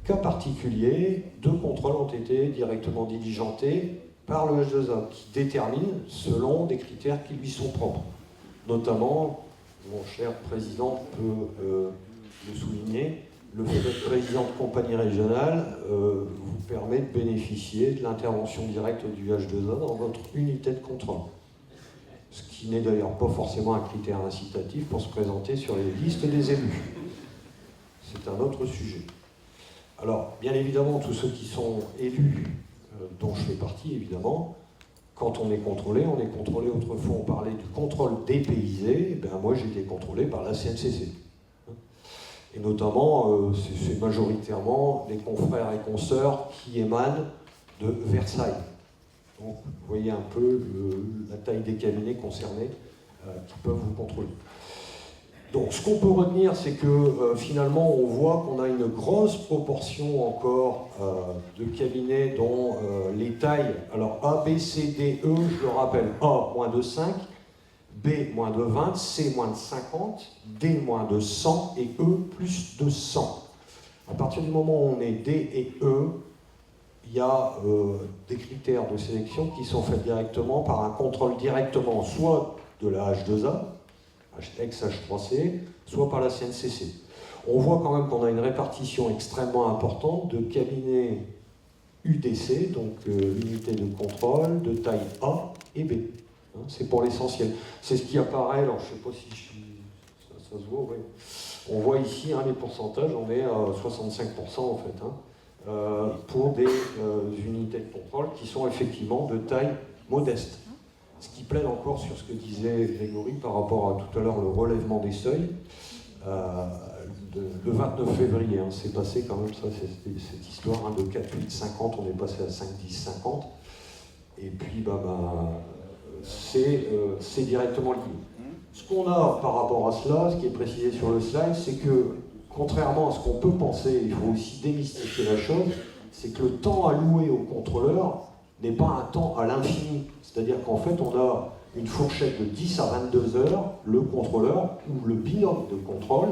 Cas particulier, 2 contrôles ont été directement diligentés par le H2A, qui détermine selon des critères qui lui sont propres. Notamment, mon cher président peut le souligner, le fait d'être président de compagnie régionale vous permet de bénéficier de l'intervention directe du H2A dans votre unité de contrôle. Ce qui n'est d'ailleurs pas forcément un critère incitatif pour se présenter sur les listes des élus. C'est un autre sujet. Alors, bien évidemment, tous ceux qui sont élus, dont je fais partie évidemment, quand on est contrôlé autrefois, on parlait du contrôle dépaysé, et bien moi j'ai été contrôlé par la CNCC. Et notamment, c'est majoritairement les confrères et consoeurs qui émanent de Versailles. Donc vous voyez un peu la taille des cabinets concernés qui peuvent vous contrôler. Donc ce qu'on peut retenir, c'est que finalement on voit qu'on a une grosse proportion encore de cabinets dont les tailles, alors A, B, C, D, E, je le rappelle, A moins de 5, B moins de 20, C moins de 50, D moins de 100 et E plus de 100. À partir du moment où on est D et E, il y a des critères de sélection qui sont faits directement par un contrôle directement soit de la H2A, ex-H3C, soit par la CNCC. On voit quand même qu'on a une répartition extrêmement importante de cabinets UDC, donc unité de contrôle, de taille A et B. Hein, c'est pour l'essentiel. C'est ce qui apparaît, alors je ne sais pas si ça se voit, oui. On voit ici les pourcentages, on est à 65% en fait, pour des unités de contrôle qui sont effectivement de taille modeste. Ce qui plaide encore sur ce que disait Grégory par rapport à tout à l'heure le relèvement des seuils. Le 29 février, c'est passé quand même ça, cette histoire de 4, 8, 50, on est passé à 5, 10, 50. Et puis c'est directement lié. Ce qu'on a par rapport à cela, ce qui est précisé sur le slide, c'est que contrairement à ce qu'on peut penser, il faut aussi démystifier la chose, c'est que le temps alloué au contrôleur n'est pas un temps à l'infini. C'est-à-dire qu'en fait, on a une fourchette de 10 à 22 heures, le contrôleur ou le binôme de contrôle,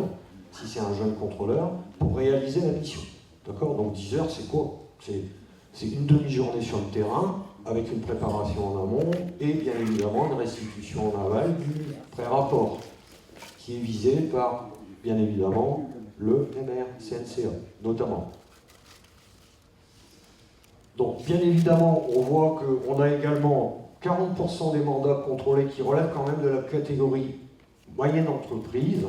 si c'est un jeune contrôleur, pour réaliser la mission. D'accord ? Donc 10 heures, c'est quoi ? C'est une demi-journée sur le terrain, avec une préparation en amont, et bien évidemment une restitution en aval du pré-rapport, qui est visé par, bien évidemment, le MR, CNCA, notamment. Donc, bien évidemment, on voit qu'on a également 40% des mandats contrôlés qui relèvent quand même de la catégorie moyenne entreprise,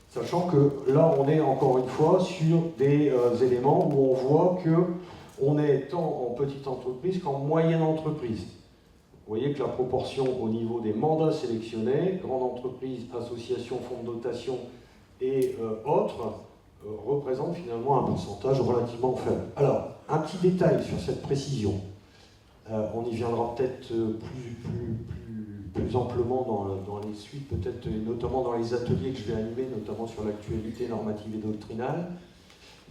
sachant que là, on est encore une fois sur des éléments où on voit qu'on est tant en petite entreprise qu'en moyenne entreprise. Vous voyez que la proportion au niveau des mandats sélectionnés, grande entreprise, association, fonds de dotation et autres, représente finalement un pourcentage relativement faible. Alors, un petit détail sur cette précision. On y viendra peut-être plus amplement dans les suites, peut-être, et notamment dans les ateliers que je vais animer, notamment sur l'actualité normative et doctrinale.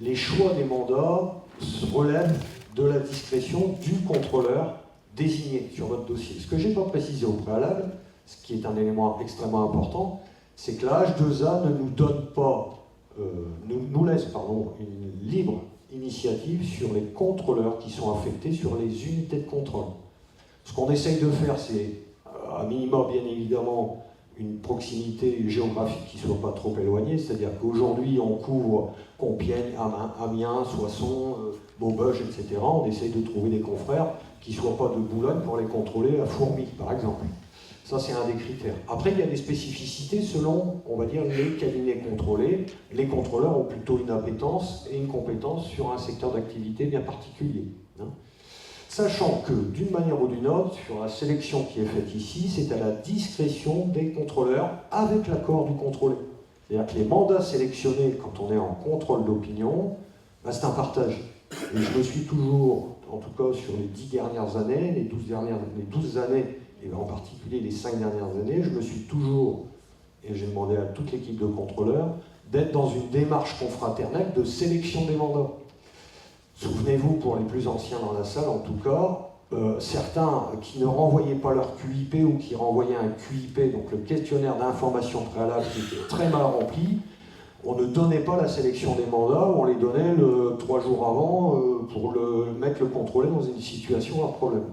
Les choix des mandats relèvent de la discrétion du contrôleur désigné sur votre dossier. Ce que je n'ai pas précisé au préalable, ce qui est un élément extrêmement important, c'est que la H2A ne nous donne pas, nous laisse une libre initiative sur les contrôleurs qui sont affectés sur les unités de contrôle. Ce qu'on essaye de faire, c'est, à minima, bien évidemment, une proximité géographique qui ne soit pas trop éloignée, c'est-à-dire qu'aujourd'hui, on couvre Compiègne, Amiens, Soissons, Maubeuge, etc. On essaye de trouver des confrères qui ne soient pas de Boulogne pour les contrôler à Fourmies, par exemple. Ça, c'est un des critères. Après, il y a des spécificités selon, on va dire, les cabinets contrôlés. Les contrôleurs ont plutôt une appétence et une compétence sur un secteur d'activité bien particulier. Sachant que, d'une manière ou d'une autre, sur la sélection qui est faite ici, c'est à la discrétion des contrôleurs avec l'accord du contrôlé. C'est-à-dire que les mandats sélectionnés, quand on est en contrôle d'opinion, c'est un partage. Et je me suis toujours, en tout cas sur les 10 dernières années, les 12 années, et en particulier les 5 dernières années, je me suis toujours, et j'ai demandé à toute l'équipe de contrôleurs, d'être dans une démarche confraternelle de sélection des mandats. Souvenez-vous, pour les plus anciens dans la salle en tout cas, certains qui ne renvoyaient pas leur QIP ou qui renvoyaient un QIP, donc le questionnaire d'information préalable qui était très mal rempli, on ne donnait pas la sélection des mandats, on les donnait 3 jours avant pour mettre le contrôlé dans une situation à problème.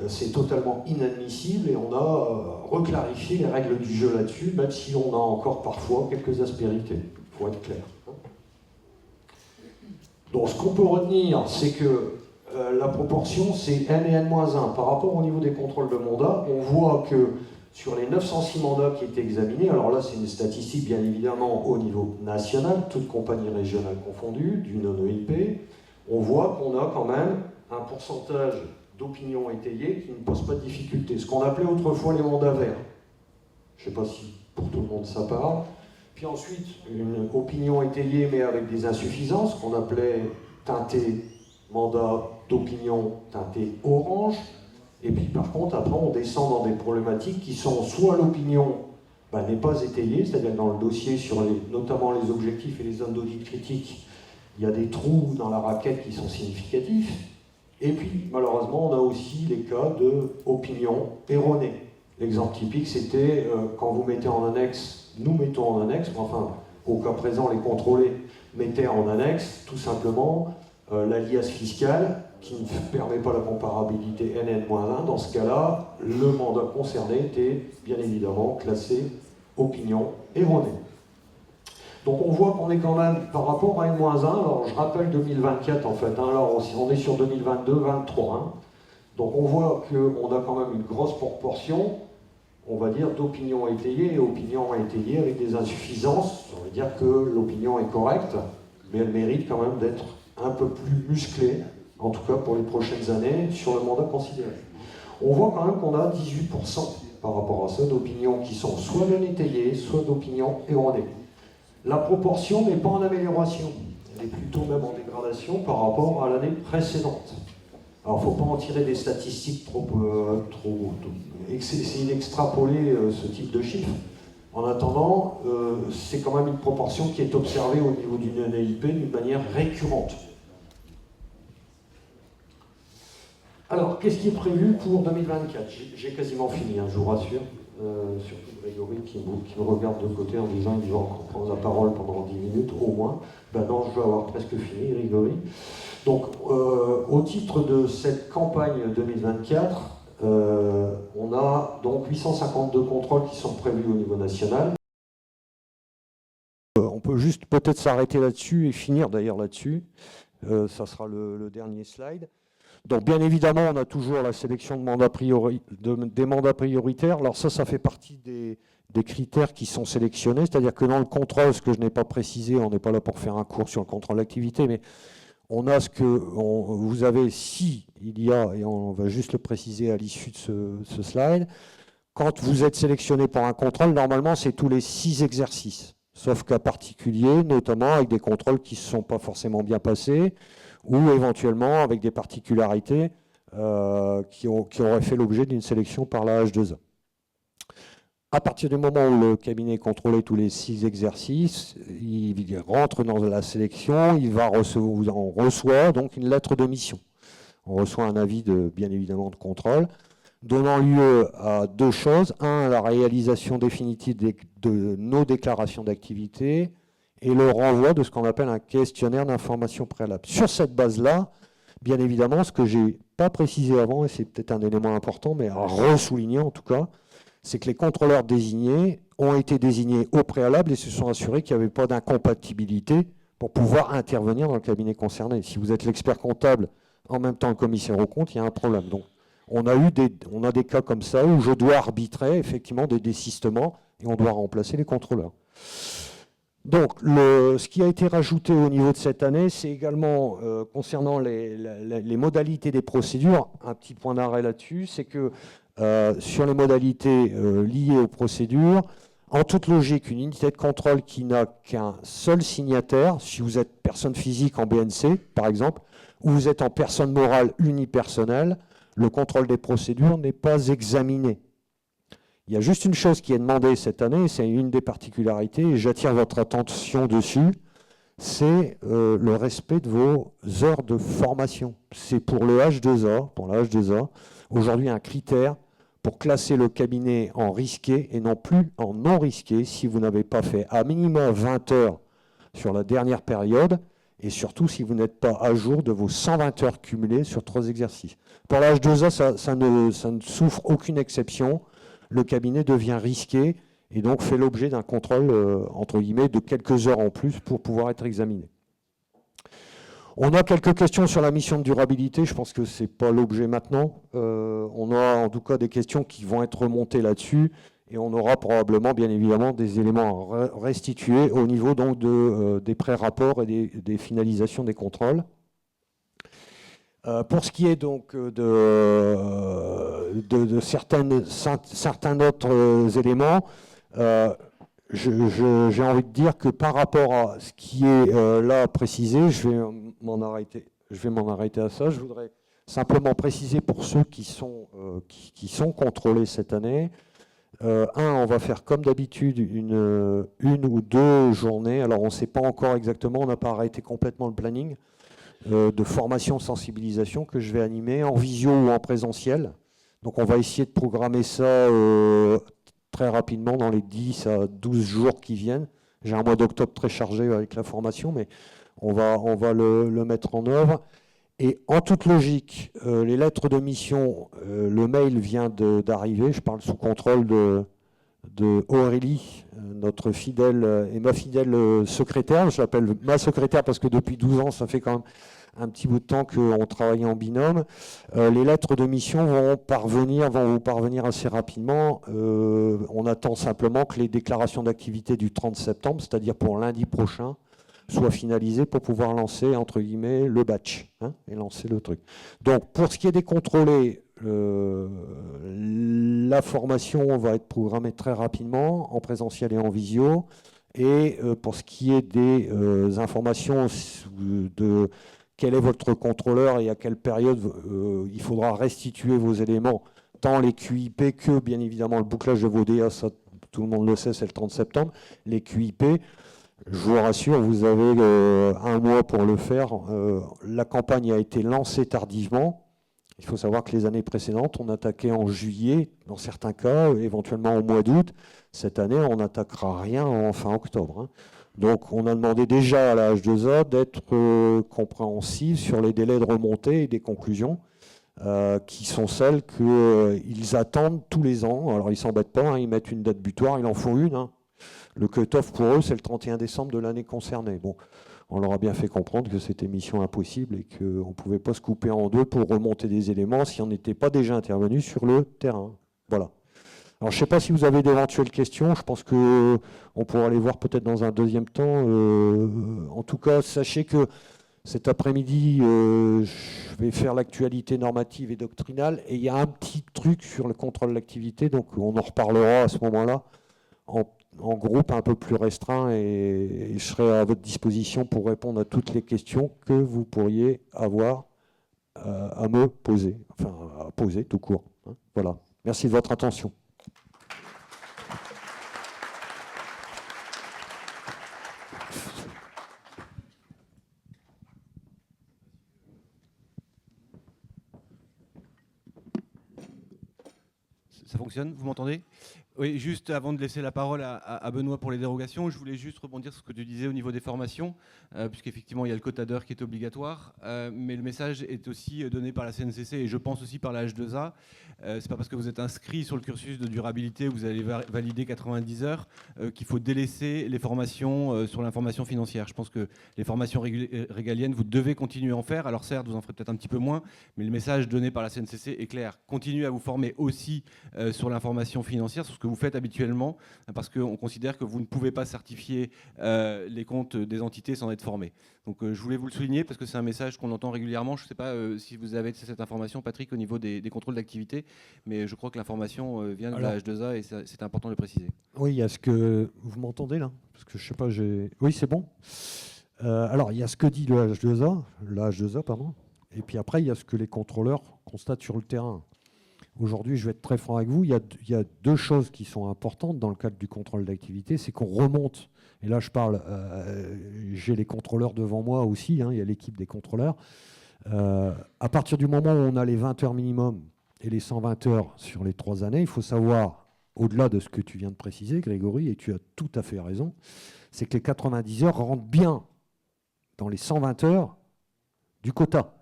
C'est totalement inadmissible et on a reclarifié les règles du jeu là-dessus, même si on a encore parfois quelques aspérités, il faut être clair. Donc ce qu'on peut retenir, c'est que la proportion, c'est n et n-1. Par rapport au niveau des contrôles de mandat, on voit que sur les 906 mandats qui étaient examinés, alors là c'est une statistique bien évidemment au niveau national, toutes compagnies régionales confondues, du non-EIP, on voit qu'on a quand même un pourcentage d'opinions étayées qui ne pose pas de difficulté. Ce qu'on appelait autrefois les mandats verts. Je ne sais pas si pour tout le monde ça parle. Puis ensuite, une opinion étayée mais avec des insuffisances, qu'on appelait teinté mandat d'opinion teinté orange. Et puis par contre, après, on descend dans des problématiques qui sont soit l'opinion n'est pas étayée, c'est-à-dire dans le dossier, sur notamment les objectifs et les zones d'audit critiques, il y a des trous dans la raquette qui sont significatifs. Et puis, malheureusement, on a aussi les cas d'opinion erronée. L'exemple typique, c'était quand vous mettez en annexe, nous mettons en annexe, enfin, au cas présent, les contrôlés mettaient en annexe, tout simplement, l'alias fiscal qui ne permet pas la comparabilité NN-1. Dans ce cas-là, le mandat concerné était bien évidemment classé opinion erronée. Donc on voit qu'on est quand même, par rapport à N-1, alors je rappelle 2024 en fait, alors on est sur 2022-23, donc on voit qu'on a quand même une grosse proportion, on va dire, d'opinions étayées et opinions étayées avec des insuffisances. Ça veut dire que l'opinion est correcte, mais elle mérite quand même d'être un peu plus musclée, en tout cas pour les prochaines années, sur le mandat considéré. On voit quand même qu'on a 18% par rapport à ça d'opinions qui sont soit non étayées, soit d'opinions erronées. La proportion n'est pas en amélioration, elle est plutôt même en dégradation par rapport à l'année précédente. Alors il ne faut pas en tirer des statistiques essayer d'extrapoler ce type de chiffres. En attendant, c'est quand même une proportion qui est observée au niveau d'une NAIP d'une manière récurrente. Alors, qu'est-ce qui est prévu pour 2024 ? J'ai quasiment fini, je vous rassure. Surtout Grégory qui me regarde de côté en disant qu'il va encore prendre la parole pendant 10 minutes au moins. Ben non, je vais avoir presque fini, Grégory. Donc, au titre de cette campagne 2024, on a donc 852 contrôles qui sont prévus au niveau national. On peut juste peut-être s'arrêter là-dessus et finir d'ailleurs là-dessus. Ça sera le dernier slide. Donc bien évidemment, on a toujours la sélection des mandats prioritaires. Alors ça fait partie des critères qui sont sélectionnés, c'est-à-dire que dans le contrôle, ce que je n'ai pas précisé, on n'est pas là pour faire un cours sur le contrôle d'activité, mais on a ce que vous avez, si il y a, et on va juste le préciser à l'issue de ce slide, quand vous êtes sélectionné pour un contrôle, normalement c'est tous les 6 exercices, sauf cas particuliers, notamment avec des contrôles qui ne sont pas forcément bien passés, ou éventuellement avec des particularités qui auraient fait l'objet d'une sélection par la H2A. À partir du moment où le cabinet est contrôlé tous les 6 exercices, il rentre dans la sélection, on reçoit donc une lettre de mission. On reçoit un avis bien évidemment de contrôle, donnant lieu à 2 choses. Un, la réalisation définitive de nos déclarations d'activité, et le renvoi de ce qu'on appelle un questionnaire d'information préalable. Sur cette base-là, bien évidemment, ce que je n'ai pas précisé avant, et c'est peut-être un élément important, mais à ressouligner en tout cas, c'est que les contrôleurs désignés ont été désignés au préalable et se sont assurés qu'il n'y avait pas d'incompatibilité pour pouvoir intervenir dans le cabinet concerné. Si vous êtes l'expert comptable en même temps le commissaire aux comptes, il y a un problème. Donc, on a des cas comme ça où je dois arbitrer effectivement des désistements et on doit remplacer les contrôleurs. Donc, ce qui a été rajouté au niveau de cette année, c'est également concernant les modalités des procédures, un petit point d'arrêt là-dessus, c'est que sur les modalités liées aux procédures, en toute logique, une unité de contrôle qui n'a qu'un seul signataire, si vous êtes personne physique en BNC, par exemple, ou vous êtes en personne morale unipersonnelle, le contrôle des procédures n'est pas examiné. Il y a juste une chose qui est demandée cette année, c'est une des particularités, et j'attire votre attention dessus, c'est le respect de vos heures de formation. C'est pour le H2A, aujourd'hui un critère pour classer le cabinet en risqué et non plus en non risqué si vous n'avez pas fait à minimum 20 heures sur la dernière période et surtout si vous n'êtes pas à jour de vos 120 heures cumulées sur 3 exercices. Pour la H2A, ça ne souffre aucune exception. Le cabinet devient risqué et donc fait l'objet d'un contrôle, entre guillemets, de quelques heures en plus pour pouvoir être examiné. On a quelques questions sur la mission de durabilité, je pense que ce n'est pas l'objet maintenant. On a en tout cas des questions qui vont être remontées là-dessus et on aura probablement, bien évidemment, des éléments à restituer au niveau donc, des pré-rapports et des finalisations des contrôles. Pour ce qui est donc de certains autres éléments, j'ai envie de dire que par rapport à ce qui est là précisé, je vais m'en arrêter à ça. Je voudrais simplement préciser pour ceux qui sont contrôlés cette année. On va faire comme d'habitude une ou deux journées. Alors on ne sait pas encore exactement, on n'a pas arrêté complètement le planning de formation, sensibilisation que je vais animer en visio ou en présentiel. Donc on va essayer de programmer ça très rapidement dans les 10 à 12 jours qui viennent. J'ai un mois d'octobre très chargé avec la formation, mais on va le mettre en œuvre. Et en toute logique, les lettres de mission, le mail vient d'arriver. Je parle sous contrôle de Aurélie, notre fidèle et ma fidèle secrétaire. Je l'appelle ma secrétaire parce que depuis 12 ans, ça fait quand même un petit bout de temps qu'on travaille en binôme. Les lettres de mission vont vous parvenir assez rapidement. On attend simplement que les déclarations d'activité du 30 septembre, c'est-à-dire pour lundi prochain, soient finalisées pour pouvoir lancer, entre guillemets, le batch et lancer le truc. Donc, pour ce qui est des contrôlés, la formation va être programmée très rapidement, en présentiel et en visio. Et pour ce qui est des informations de quel est votre contrôleur et à quelle période il faudra restituer vos éléments, tant les QIP que, bien évidemment, le bouclage de vos DA, ça, tout le monde le sait, c'est le 30 septembre. Les QIP, je vous rassure, vous avez un mois pour le faire. La campagne a été lancée tardivement. Il faut savoir que les années précédentes, on attaquait en juillet, dans certains cas, éventuellement au mois d'août. Cette année, on n'attaquera rien en fin octobre. Donc, on a demandé déjà à la H2A d'être compréhensive sur les délais de remontée et des conclusions, qui sont celles qu'ils attendent tous les ans. Alors, ils ne s'embêtent pas, ils mettent une date butoir, il en faut une. Le cut-off pour eux, c'est le 31 décembre de l'année concernée. Bon, on leur a bien fait comprendre que c'était mission impossible et qu'on ne pouvait pas se couper en deux pour remonter des éléments si on n'était pas déjà intervenu sur le terrain. Voilà. Alors, je ne sais pas si vous avez d'éventuelles questions. Je pense qu'on pourra les voir peut-être dans un deuxième temps. En tout cas, sachez que cet après-midi, je vais faire l'actualité normative et doctrinale. Et il y a un petit truc sur le contrôle d'activité. Donc, on en reparlera à ce moment-là en groupe un peu plus restreint. Et je serai à votre disposition pour répondre à toutes les questions que vous pourriez avoir à me poser. Enfin, à poser tout court. Voilà. Merci de votre attention. Ça fonctionne? Vous m'entendez? Oui, juste avant de laisser la parole à Benoît pour les dérogations, je voulais juste rebondir sur ce que tu disais au niveau des formations, puisqu'effectivement il y a le quota d'heures qui est obligatoire, mais le message est aussi donné par la CNCC et je pense aussi par la H2A. C'est pas parce que vous êtes inscrit sur le cursus de durabilité où vous allez valider 90 heures qu'il faut délaisser les formations sur l'information financière. Je pense que les formations régaliennes, vous devez continuer à en faire. Alors certes, vous en ferez peut-être un petit peu moins, mais le message donné par la CNCC est clair. Continuez à vous former aussi sur l'information financière, sur ce que vous faites habituellement, parce qu'on considère que vous ne pouvez pas certifier les comptes des entités sans être formé. Donc je voulais vous le souligner parce que c'est un message qu'on entend régulièrement. Je ne sais pas si vous avez cette information, Patrick, au niveau des contrôles d'activité, mais je crois que l'information vient de la H2A et c'est important de le préciser. Oui, il y a ce que... Vous m'entendez là? Parce que je ne sais pas, Oui, c'est bon. Alors, il y a ce que dit la H2A, pardon. Et puis après, il y a ce que les contrôleurs constatent sur le terrain. Aujourd'hui, je vais être très franc avec vous, il y a deux choses qui sont importantes dans le cadre du contrôle d'activité, c'est qu'on remonte, et là je parle, j'ai les contrôleurs devant moi aussi, hein, il y a l'équipe des contrôleurs, à partir du moment où on a les 20 heures minimum et les 120 heures sur les 3 années, il faut savoir, au-delà de ce que tu viens de préciser, Grégory, et tu as tout à fait raison, c'est que les 90 heures rentrent bien dans les 120 heures du quota.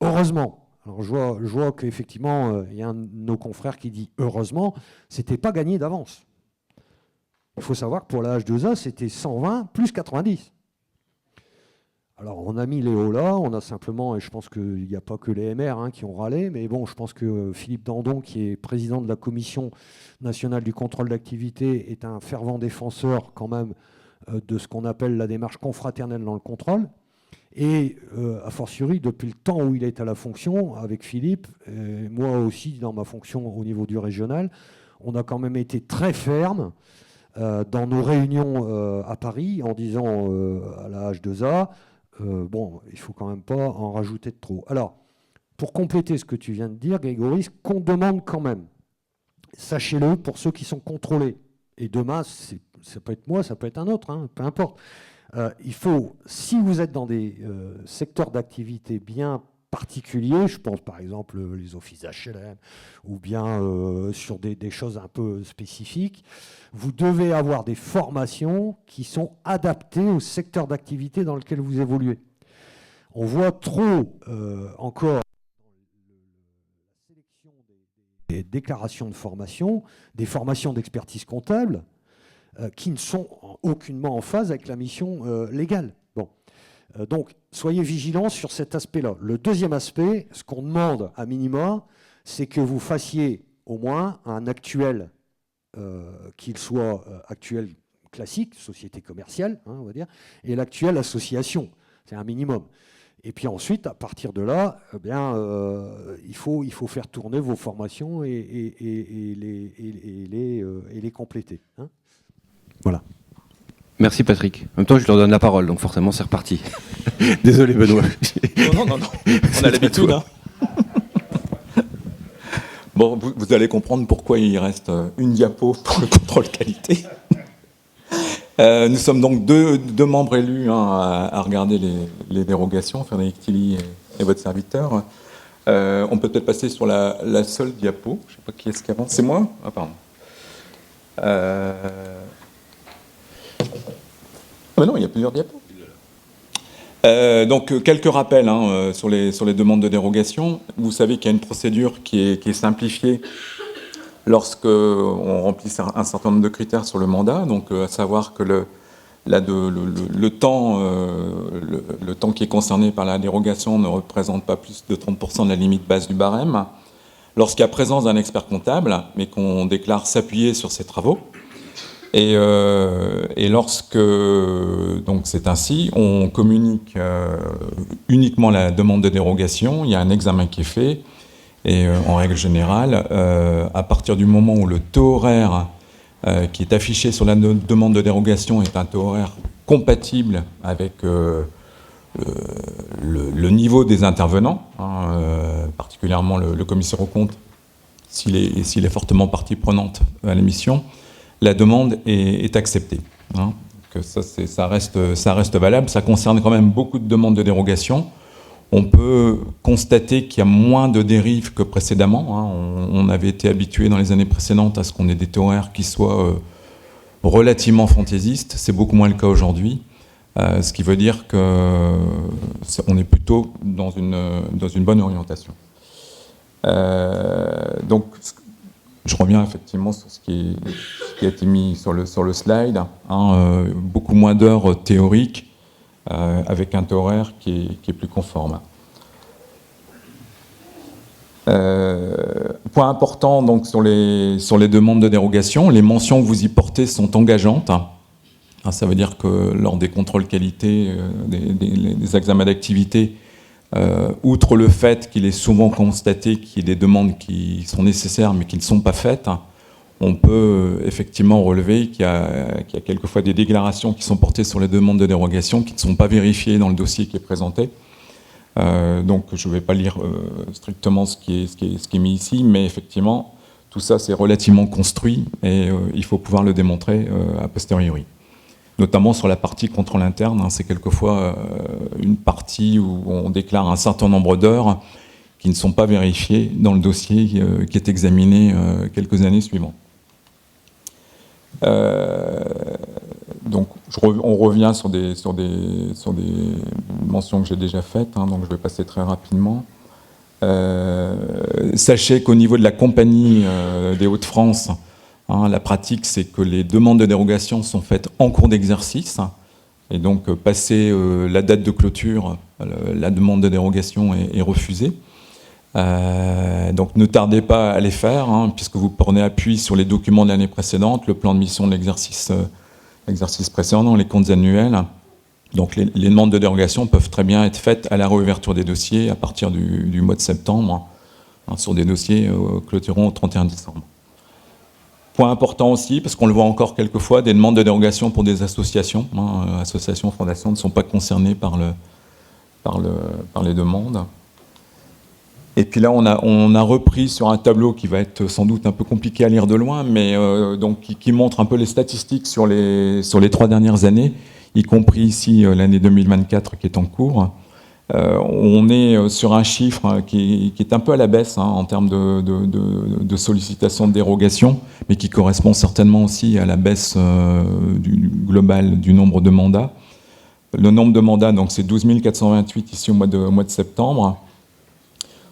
Heureusement. Alors je vois qu'effectivement, il y a un de nos confrères qui dit heureusement, c'était pas gagné d'avance. Il faut savoir que pour la H2A, c'était 120 plus 90. Alors on a mis les hauts là, on a simplement, et je pense qu'il n'y a pas que les MR hein, qui ont râlé, mais bon, je pense que Philippe Dandon, qui est président de la Commission nationale du contrôle d'activité, est un fervent défenseur quand même de ce qu'on appelle la démarche confraternelle dans le contrôle. Et a fortiori, depuis le temps où il est à la fonction, avec Philippe, moi aussi dans ma fonction au niveau du régional, on a quand même été très ferme dans nos réunions à Paris en disant à la H2A, bon, il ne faut quand même pas en rajouter de trop. Alors, pour compléter ce que tu viens de dire, Grégory, ce qu'on demande quand même, sachez-le pour ceux qui sont contrôlés, et demain, ça peut être moi, ça peut être un autre, hein, peu importe. Il faut, si vous êtes dans des secteurs d'activité bien particuliers, je pense par exemple les offices HLM, ou bien sur des choses un peu spécifiques, vous devez avoir des formations qui sont adaptées au secteur d'activité dans lequel vous évoluez. On voit trop encore la sélection des déclarations de formation, des formations d'expertise comptable, qui ne sont aucunement en phase avec la mission légale. Bon. Donc, soyez vigilants sur cet aspect-là. Le deuxième aspect, ce qu'on demande à minima, c'est que vous fassiez au moins un actuel, qu'il soit actuel classique, société commerciale, hein, on va dire, et l'actuel association. C'est un minimum. Et puis ensuite, à partir de là, eh bien, il faut faire tourner vos formations et les compléter. Hein. Voilà. Merci Patrick. En même temps, je leur donne la parole, donc forcément, c'est reparti. Désolé Benoît. Non. On a l'habitude. Hein. Bon, vous allez comprendre pourquoi il reste une diapo pour le contrôle qualité. Nous sommes donc deux membres élus hein, à regarder les dérogations, Frédéric Tilly et votre serviteur. On peut peut-être passer sur la seule diapo. Je ne sais pas qui est-ce qui avance. C'est moi ? Ah, pardon. Ah non, il y a plusieurs diapos. Donc, quelques rappels hein, sur les demandes de dérogation. Vous savez qu'il y a une procédure qui est simplifiée lorsqu'on remplit un certain nombre de critères sur le mandat, donc à savoir que le temps qui est concerné par la dérogation ne représente pas plus de 30% de la limite basse du barème. Lorsqu'il y a présence d'un expert comptable, mais qu'on déclare s'appuyer sur ses travaux, et lorsque donc c'est ainsi, on communique uniquement la demande de dérogation, il y a un examen qui est fait, et en règle générale, à partir du moment où le taux horaire qui est affiché sur la demande de dérogation est un taux horaire compatible avec le niveau des intervenants, hein, particulièrement le commissaire aux comptes, s'il est fortement partie prenante à la mission, la demande est acceptée. Hein. Donc ça reste valable. Ça concerne quand même beaucoup de demandes de dérogation. On peut constater qu'il y a moins de dérives que précédemment. Hein. On avait été habitué dans les années précédentes à ce qu'on ait des taux horaires qui soient relativement fantaisistes. C'est beaucoup moins le cas aujourd'hui. Ce qui veut dire qu'on est plutôt dans une bonne orientation. Donc, je reviens effectivement sur ce qui a été mis sur le slide. Hein, beaucoup moins d'heures théoriques avec un taux horaire qui est plus conforme. Point important donc, sur les demandes de dérogation, les mentions que vous y portez sont engageantes. Ça veut dire que lors des contrôles qualité, des examens d'activité, outre le fait qu'il est souvent constaté qu'il y a des demandes qui sont nécessaires mais qui ne sont pas faites, on peut effectivement relever qu'il y a quelquefois des déclarations qui sont portées sur les demandes de dérogation qui ne sont pas vérifiées dans le dossier qui est présenté. Donc je ne vais pas lire strictement ce qui est mis ici, mais effectivement, tout ça c'est relativement construit et il faut pouvoir le démontrer a posteriori. Notamment sur la partie contrôle interne, c'est quelquefois une partie où on déclare un certain nombre d'heures qui ne sont pas vérifiées dans le dossier qui est examiné quelques années suivantes. Donc, on revient sur des mentions que j'ai déjà faites, donc je vais passer très rapidement. Sachez qu'au niveau de la compagnie des Hauts-de-France, la pratique, c'est que les demandes de dérogation sont faites en cours d'exercice, et donc, passé la date de clôture, la demande de dérogation est refusée. Donc ne tardez pas à les faire, puisque vous prenez appui sur les documents de l'année précédente, le plan de mission de l'exercice précédent, les comptes annuels. Donc les demandes de dérogation peuvent très bien être faites à la réouverture des dossiers à partir du mois de septembre, sur des dossiers clôturants au 31 décembre. Point important aussi, parce qu'on le voit encore quelquefois, des demandes de dérogation pour des associations. Associations, fondations ne sont pas concernées par les demandes. Et puis là, on a repris sur un tableau qui va être sans doute un peu compliqué à lire de loin, mais donc, qui montre un peu les statistiques sur les 3 dernières années, y compris ici l'année 2024 qui est en cours. On est sur un chiffre qui est un peu à la baisse en termes de sollicitation de dérogation, mais qui correspond certainement aussi à la baisse globale du nombre de mandats. Le nombre de mandats, donc c'est 12 428 ici au mois de septembre.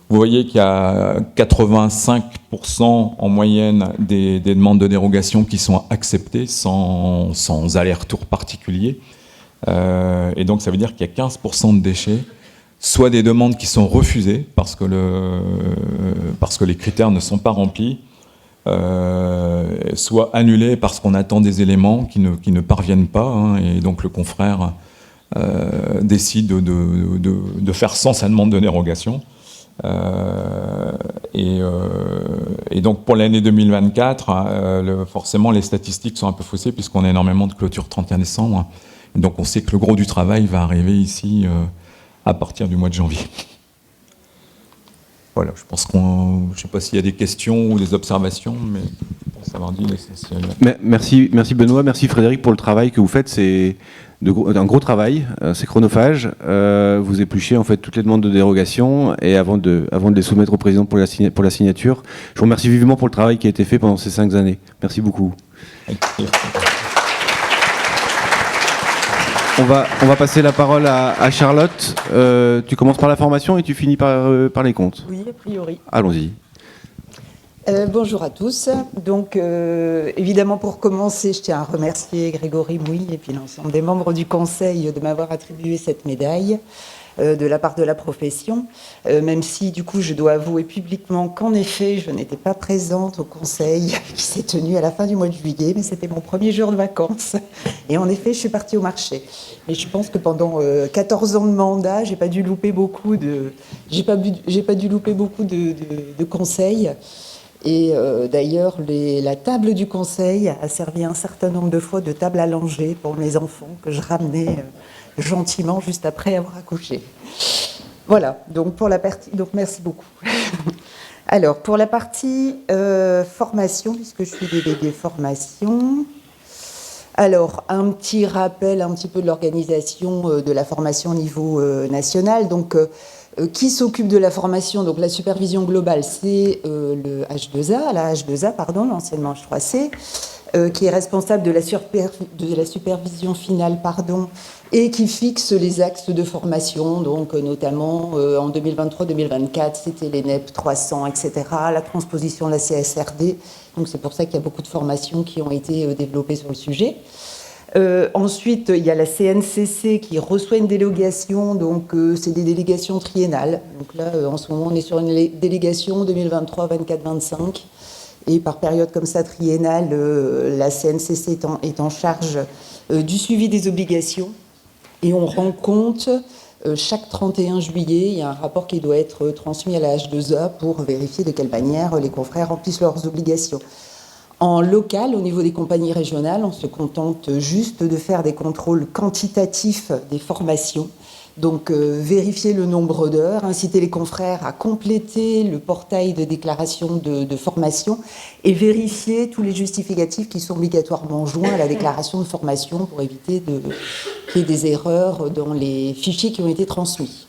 Vous voyez qu'il y a 85% en moyenne des demandes de dérogation qui sont acceptées sans aller-retour particulier. Et donc ça veut dire qu'il y a 15% de déchets, soit des demandes qui sont refusées parce que les critères ne sont pas remplis, soit annulées parce qu'on attend des éléments qui ne parviennent pas, et donc le confrère décide de faire sans sa demande de dérogation. Et donc pour l'année 2024, forcément les statistiques sont un peu faussées puisqu'on a énormément de clôtures 31 décembre. Et donc on sait que le gros du travail va arriver ici à partir du mois de janvier. Voilà, je pense je ne sais pas s'il y a des questions ou des observations, mais je pense avoir dit l'essentiel. Merci Benoît, merci Frédéric pour le travail que vous faites. C'est un gros travail, c'est chronophage. Vous épluchez en fait toutes les demandes de dérogation et avant de les soumettre au président pour la signature. Je vous remercie vivement pour le travail qui a été fait pendant ces 5 années. Merci beaucoup. On va passer la parole à Charlotte. Tu commences par la formation et tu finis par les comptes. Oui, a priori. Allons-y. Bonjour à tous. Donc, évidemment, pour commencer, je tiens à remercier Grégory Mouille et puis l'ensemble des membres du Conseil de m'avoir attribué cette médaille de la part de la profession, même si, du coup, je dois avouer publiquement qu'en effet, je n'étais pas présente au Conseil qui s'est tenu à la fin du mois de juillet, mais c'était mon premier jour de vacances. Et en effet, je suis partie au marché. Mais je pense que pendant 14 ans de mandat, j'ai pas dû louper beaucoup de conseils. Et d'ailleurs, la table du conseil a servi un certain nombre de fois de table à langer pour mes enfants que je ramenais gentiment juste après avoir accouché. Voilà, donc pour la partie, donc merci beaucoup. Alors, pour la partie formation, puisque je suis déléguée formation, alors un petit rappel un petit peu de l'organisation de la formation au niveau national. Donc, qui s'occupe de la formation, donc la supervision globale, c'est le H2A, la H2A, pardon, l'anciennement H3C, qui est responsable de la supervision finale, pardon, et qui fixe les axes de formation, donc notamment en 2023-2024, c'était les NEP 300, etc., la transposition de la CSRD, donc c'est pour ça qu'il y a beaucoup de formations qui ont été développées sur le sujet. Ensuite, il y a la CNCC qui reçoit une délégation, donc c'est des délégations triennales. Donc là, en ce moment, on est sur une délégation 2023, 24, 25. Et par période comme ça, triennale, la CNCC est en charge du suivi des obligations. Et on rend compte, chaque 31 juillet, il y a un rapport qui doit être transmis à la H2A pour vérifier de quelle manière les confrères remplissent leurs obligations. En local, au niveau des compagnies régionales, on se contente juste de faire des contrôles quantitatifs des formations. Donc, vérifier le nombre d'heures, inciter les confrères à compléter le portail de déclaration de formation et vérifier tous les justificatifs qui sont obligatoirement joints à la déclaration de formation pour éviter qu'il y ait des erreurs dans les fichiers qui ont été transmis.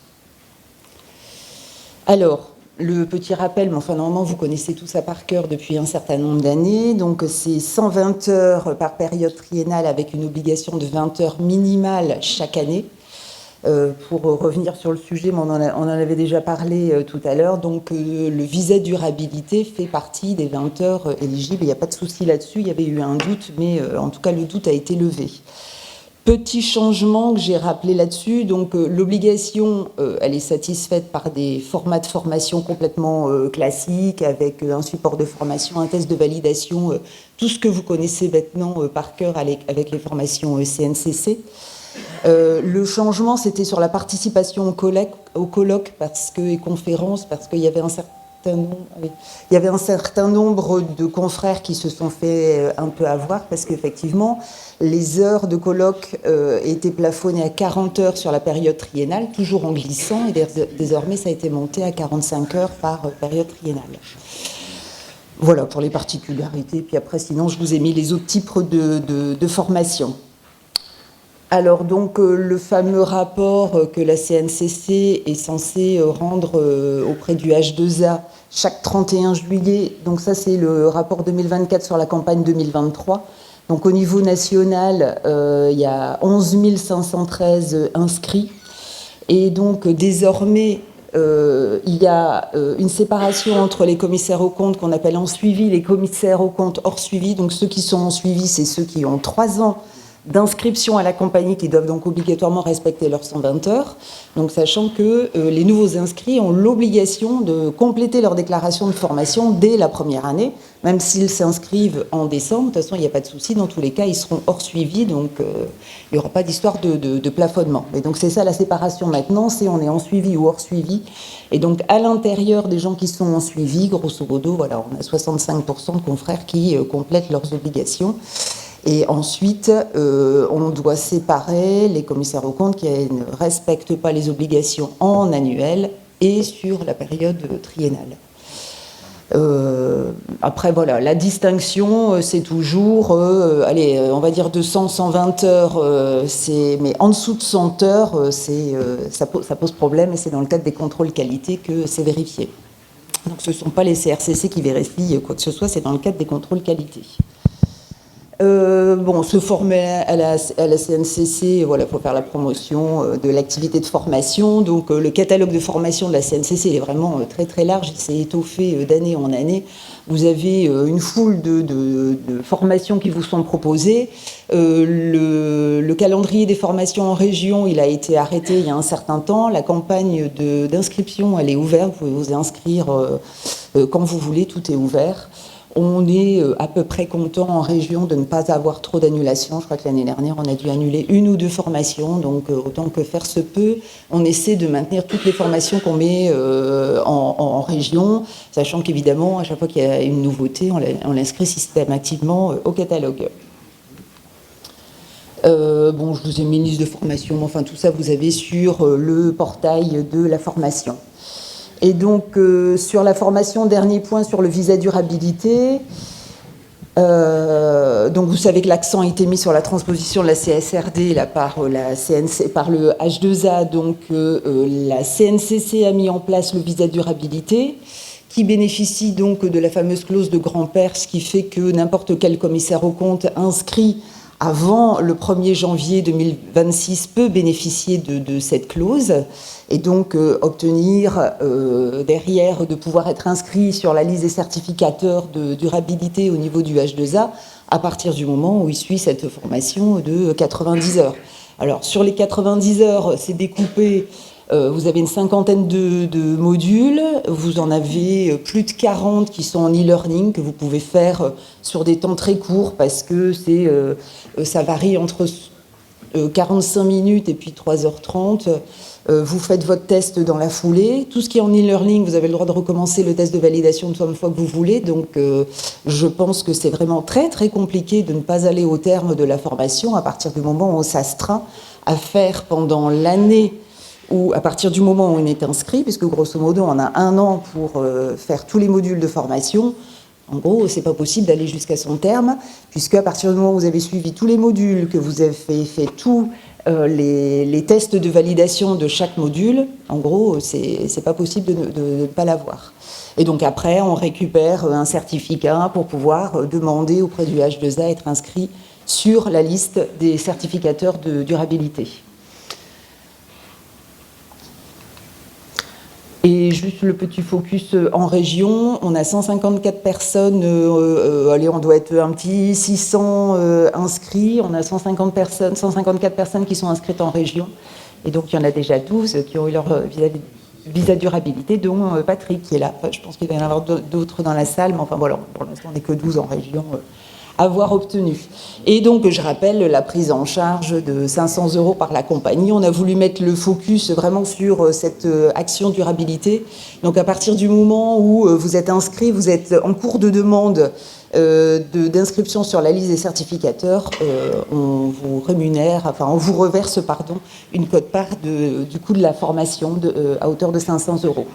Alors, le petit rappel, mais enfin normalement vous connaissez tout ça par cœur depuis un certain nombre d'années, donc c'est 120 heures par période triennale avec une obligation de 20 heures minimale chaque année. Pour revenir sur le sujet, mais on en avait déjà parlé tout à l'heure, donc le visa durabilité fait partie des 20 heures éligibles, il n'y a pas de souci là-dessus, il y avait eu un doute, mais en tout cas le doute a été levé. Petit changement que j'ai rappelé là-dessus, donc l'obligation, elle est satisfaite par des formats de formation complètement classiques, avec un support de formation, un test de validation, tout ce que vous connaissez maintenant par cœur avec les formations CNCC. Le changement, c'était sur la participation au colloque et conférences, parce qu'il y avait un certain nombre de confrères qui se sont fait un peu avoir, parce qu'effectivement, les heures de colloque étaient plafonnées à 40 heures sur la période triennale, toujours en glissant, et désormais, ça a été monté à 45 heures par période triennale. Voilà pour les particularités. Puis après, sinon, je vous ai mis les autres types de formation. Alors donc le fameux rapport que la CNCC est censée rendre auprès du H2A chaque 31 juillet, donc ça c'est le rapport 2024 sur la campagne 2023. Donc au niveau national, il y a 11 513 inscrits et donc désormais il y a une séparation entre les commissaires aux comptes qu'on appelle en suivi, les commissaires aux comptes hors suivi. Donc ceux qui sont en suivi, c'est ceux qui ont 3 ans d'inscription à la compagnie qui doivent donc obligatoirement respecter leurs 120 heures. Donc sachant que les nouveaux inscrits ont l'obligation de compléter leur déclaration de formation dès la première année, même s'ils s'inscrivent en décembre. De toute façon, il n'y a pas de souci. Dans tous les cas, ils seront hors suivi, donc il n'y aura pas d'histoire de plafonnement. Et donc c'est ça la séparation maintenant, c'est on est en suivi ou hors suivi. Et donc à l'intérieur des gens qui sont en suivi, grosso modo, voilà, on a 65% de confrères qui complètent leurs obligations. Et ensuite, on doit séparer les commissaires aux comptes qui ne respectent pas les obligations en annuel et sur la période triennale. Après, voilà, la distinction, c'est toujours, on va dire de 100, 120 heures, mais en dessous de 100 heures, ça pose problème et c'est dans le cadre des contrôles qualité que c'est vérifié. Donc ce ne sont pas les CRCC qui vérifient quoi que ce soit, c'est dans le cadre des contrôles qualité. Se former à la CNCC, voilà, pour faire la promotion de l'activité de formation. Donc, le catalogue de formation de la CNCC est vraiment très très large. Il s'est étoffé d'année en année. Vous avez une foule de formations qui vous sont proposées. Le calendrier des formations en région, il a été arrêté il y a un certain temps. La campagne d'inscription, elle est ouverte. Vous pouvez vous inscrire quand vous voulez. Tout est ouvert. On est à peu près content en région de ne pas avoir trop d'annulations. Je crois que l'année dernière, on a dû annuler 1 ou 2 formations. Donc, autant que faire se peut, on essaie de maintenir toutes les formations qu'on met en région, sachant qu'évidemment, à chaque fois qu'il y a une nouveauté, on l'inscrit systématiquement au catalogue. Je vous ai mis une liste de formations. Enfin, tout ça, vous avez sur le portail de la formation. Et donc, sur la formation, dernier point sur le visa durabilité. Donc, vous savez que l'accent a été mis sur la transposition de la CSRD là, par le H2A. Donc, la CNCC a mis en place le visa durabilité, qui bénéficie donc de la fameuse clause de grand-père, ce qui fait que n'importe quel commissaire aux comptes inscrit avant le 1er janvier 2026 peut bénéficier de cette clause et donc obtenir derrière de pouvoir être inscrit sur la liste des certificateurs de durabilité au niveau du H2A à partir du moment où il suit cette formation de 90 heures. Alors sur les 90 heures, c'est découpé. Vous avez une cinquantaine de modules, vous en avez plus de 40 qui sont en e-learning que vous pouvez faire sur des temps très courts parce que ça varie entre 45 minutes et puis 3h30. Vous faites votre test dans la foulée. Tout ce qui est en e-learning, vous avez le droit de recommencer le test de validation une fois que vous voulez. Donc je pense que c'est vraiment très très compliqué de ne pas aller au terme de la formation à partir du moment où on s'astreint à faire pendant l'année où à partir du moment où on est inscrit, puisque grosso modo on a 1 an pour faire tous les modules de formation, en gros c'est pas possible d'aller jusqu'à son terme, puisque à partir du moment où vous avez suivi tous les modules, que vous avez fait tous les tests de validation de chaque module, en gros c'est pas possible de ne pas l'avoir. Et donc après on récupère un certificat pour pouvoir demander auprès du H2A à être inscrit sur la liste des certificateurs de durabilité. Et juste le petit focus en région, on a 154 personnes, allez, on doit être un petit 600 inscrits, on a 154 personnes qui sont inscrites en région, et donc il y en a déjà 12 qui ont eu leur visa durabilité, dont Patrick qui est là. Enfin, je pense qu'il va y en avoir d'autres dans la salle, mais enfin voilà, pour l'instant on n'est que 12 en région avoir obtenu. Et donc, je rappelle la prise en charge de 500 € par la compagnie. On a voulu mettre le focus vraiment sur cette action durabilité. Donc, à partir du moment où vous êtes inscrit, vous êtes en cours de demande d'inscription sur la liste des certificateurs, on vous rémunère, enfin, on vous reverse, pardon, une quote-part du coût de la formation à hauteur de 500 €.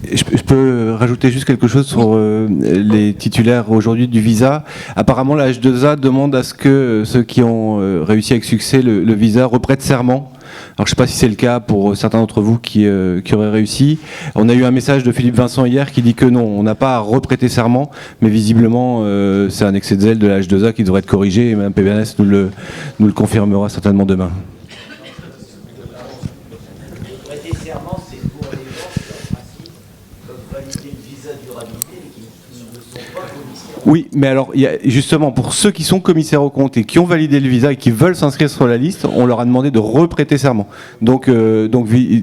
Je peux rajouter juste quelque chose sur les titulaires aujourd'hui du visa. Apparemment, la H2A demande à ce que ceux qui ont réussi avec succès le visa reprêtent serment. Alors, je ne sais pas si c'est le cas pour certains d'entre vous qui auraient réussi. On a eu un message de Philippe Vincent hier qui dit que non, on n'a pas à reprêter serment, mais visiblement, c'est un excès de zèle de la H2A qui devrait être corrigé, et Mme PBNS nous le confirmera certainement demain. Oui, mais alors, justement, pour ceux qui sont commissaires aux comptes et qui ont validé le visa et qui veulent s'inscrire sur la liste, on leur a demandé de reprêter serment. Donc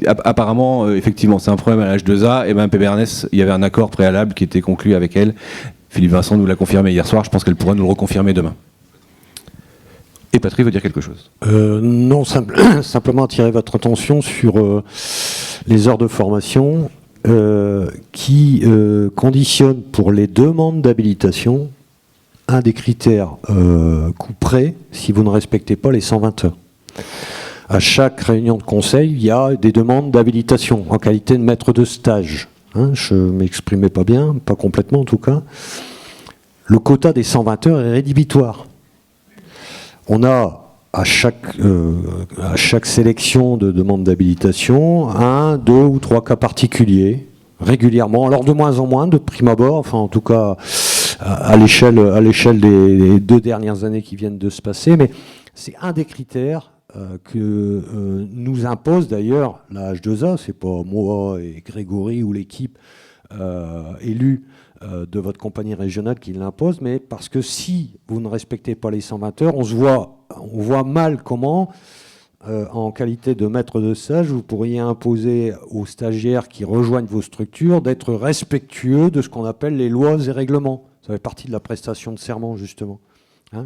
apparemment, effectivement, c'est un problème à la H2A. Et Mme Pébernes, il y avait un accord préalable qui était conclu avec elle. Philippe Vincent nous l'a confirmé hier soir. Je pense qu'elle pourra nous le reconfirmer demain. Et Patrick veut dire quelque chose. Non, simplement attirer votre attention sur les heures de formation. Qui conditionne pour les demandes d'habilitation un des critères couperés si vous ne respectez pas les 120 heures. À chaque réunion de conseil, il y a des demandes d'habilitation en qualité de maître de stage. Je ne m'exprimais pas bien, pas complètement en tout cas. Le quota des 120 heures est rédhibitoire. On a à chaque sélection de demande d'habilitation, 1, 2 ou 3 cas particuliers, régulièrement, alors de moins en moins, de prime abord, enfin en tout cas à l'échelle des 2 dernières années qui viennent de se passer, mais c'est un des critères que nous impose d'ailleurs la H2A, c'est pas moi et Grégory ou l'équipe élue de votre compagnie régionale qui l'impose, mais parce que si vous ne respectez pas les 120 heures, on voit mal comment, en qualité de maître de stage, vous pourriez imposer aux stagiaires qui rejoignent vos structures d'être respectueux de ce qu'on appelle les lois et règlements. Ça fait partie de la prestation de serment, justement.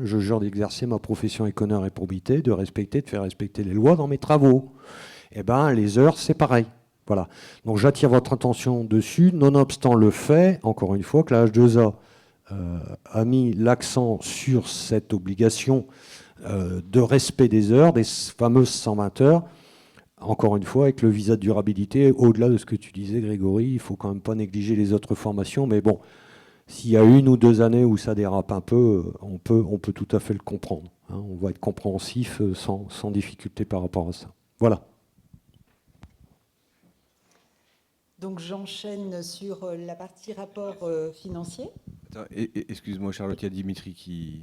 Je jure d'exercer ma profession avec honneur et probité, de faire respecter les lois dans mes travaux. Eh bien, les heures, c'est pareil. Voilà. Donc j'attire votre attention dessus, nonobstant le fait, encore une fois, que la H2A a mis l'accent sur cette obligation de respect des heures, des fameuses 120 heures. Encore une fois, avec le visa de durabilité, au-delà de ce que tu disais, Grégory, il ne faut quand même pas négliger les autres formations, mais bon, s'il y a 1 ou 2 années où ça dérape un peu, on peut tout à fait le comprendre. On va être compréhensif sans difficulté par rapport à ça. Voilà. Donc j'enchaîne sur la partie rapport financier. Attends, excuse-moi Charlotte, il y a Dimitri qui...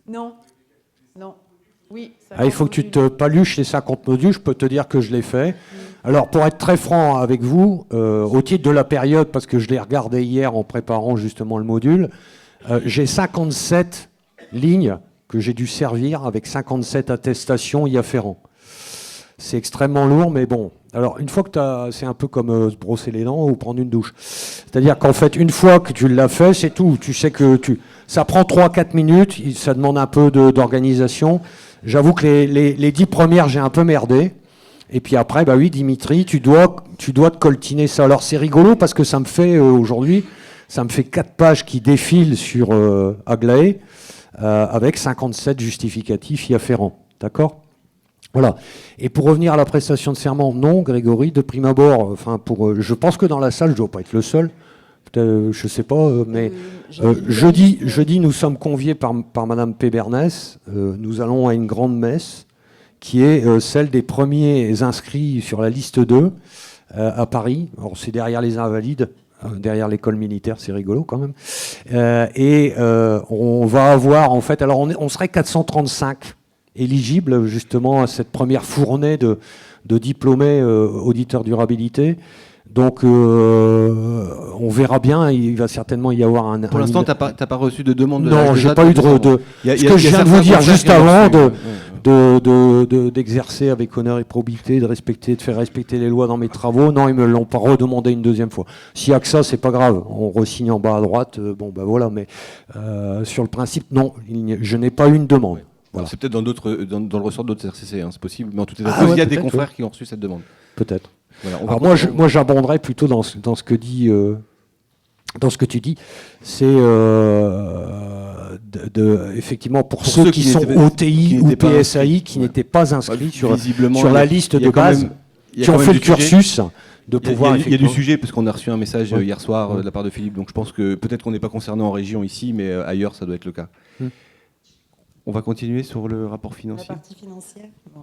Non. Oui. Il faut que tu te paluches les 50 modules, je peux te dire que je l'ai fait. Alors pour être très franc avec vous, au titre de la période, parce que je l'ai regardé hier en préparant justement le module, j'ai 57 lignes que j'ai dû servir avec 57 attestations y afférents. C'est extrêmement lourd, mais bon. Alors, une fois que c'est un peu comme se brosser les dents ou prendre une douche. C'est-à-dire qu'en fait, une fois que tu l'as fait, c'est tout. Tu sais que ça prend 3-4 minutes, ça demande un peu d'organisation. J'avoue que les 10 premières, j'ai un peu merdé. Et puis après, bah oui, Dimitri, tu dois te coltiner ça. Alors c'est rigolo parce que ça me fait aujourd'hui, ça me fait 4 pages qui défilent sur Aglaé avec 57 justificatifs y afférents. D'accord ? Voilà. Et pour revenir à la prestation de serment, non, Grégory, de prime abord, je pense que dans la salle, je ne dois pas être le seul. Je ne sais pas, mais jeudi, nous sommes conviés par Madame Pébernès. Nous allons à une grande messe qui est celle des premiers inscrits sur la liste 2 à Paris. Alors, c'est derrière les Invalides, derrière l'école militaire, c'est rigolo quand même. On va avoir, en fait, alors on serait 435 éligibles justement à cette première fournée de diplômés auditeurs durabilité. Donc, on verra bien. Il va certainement y avoir un. Pour l'instant, tu n'as pas reçu de demande de Non, j'ai pas eu de. Ce que je viens de vous dire juste avant, d'exercer avec honneur et probité, de faire respecter les lois dans mes travaux. Non, ils me l'ont pas redemandé une deuxième fois. S'il y a que ça, c'est pas grave. On re-signe en bas à droite. Bon, ben voilà. Mais sur le principe, non, je n'ai pas eu une demande. Voilà. C'est peut-être dans le ressort d'autres RCC, hein, c'est possible. Mais en tout cas, il y a des confrères qui ont reçu cette demande. Peut-être. Voilà, alors moi j'abonderais plutôt dans ce que dit, dans ce que tu dis, c'est effectivement pour ceux qui sont OTI ou PSAI qui n'étaient pas inscrits sur la liste de base, qui ont fait le cursus. De pouvoir il y a du sujet parce qu'on a reçu un message hier soir de la part de Philippe, donc je pense que peut-être qu'on n'est pas concerné en région ici, mais ailleurs ça doit être le cas. On va continuer sur le rapport financier. La partie financière. Bon.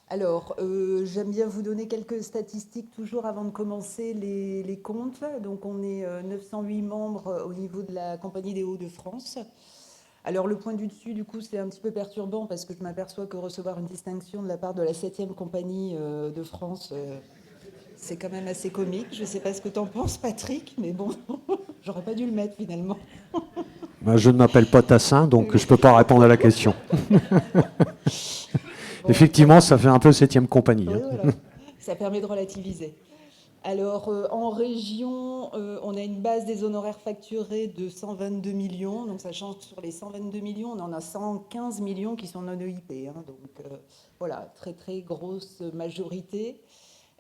Alors, j'aime bien vous donner quelques statistiques toujours avant de commencer les comptes. Donc, on est 908 membres au niveau de la Compagnie des Hauts-de-France. Alors, le point du dessus, du coup, c'est un petit peu perturbant parce que je m'aperçois que recevoir une distinction de la part de la 7e Compagnie de France, c'est quand même assez comique. Je ne sais pas ce que tu en penses, Patrick, mais bon, j'aurais pas dû le mettre finalement. Je ne m'appelle pas Tassin, donc je ne peux pas répondre à la question. Bon, effectivement, ça fait un peu 7e compagnie. Oui, voilà. Ça permet de relativiser. Alors, en région, on a une base des honoraires facturés de 122 millions. Donc, ça change sur les 122 millions. On en a 115 millions qui sont non EIP. Hein, donc, voilà, très, très grosse majorité.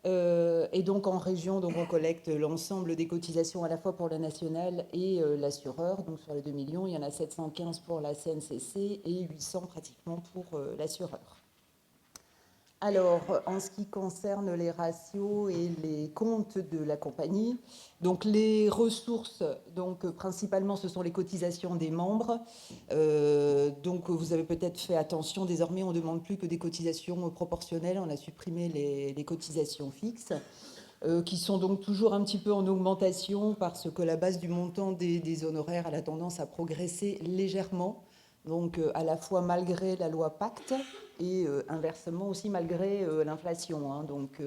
Et donc en région, donc on collecte l'ensemble des cotisations à la fois pour la nationale et l'assureur. Donc sur les 2 millions, il y en a 715 pour la CNCC et 800 pratiquement pour l'assureur. Alors, en ce qui concerne les ratios et les comptes de la compagnie, donc les ressources, donc principalement, ce sont les cotisations des membres. Donc, vous avez peut-être fait attention, désormais, on ne demande plus que des cotisations proportionnelles. On a supprimé les cotisations fixes, qui sont donc toujours un petit peu en augmentation parce que la base du montant des honoraires a la tendance à progresser légèrement. Donc, à la fois malgré la loi Pacte et inversement aussi malgré l'inflation. Hein. Donc,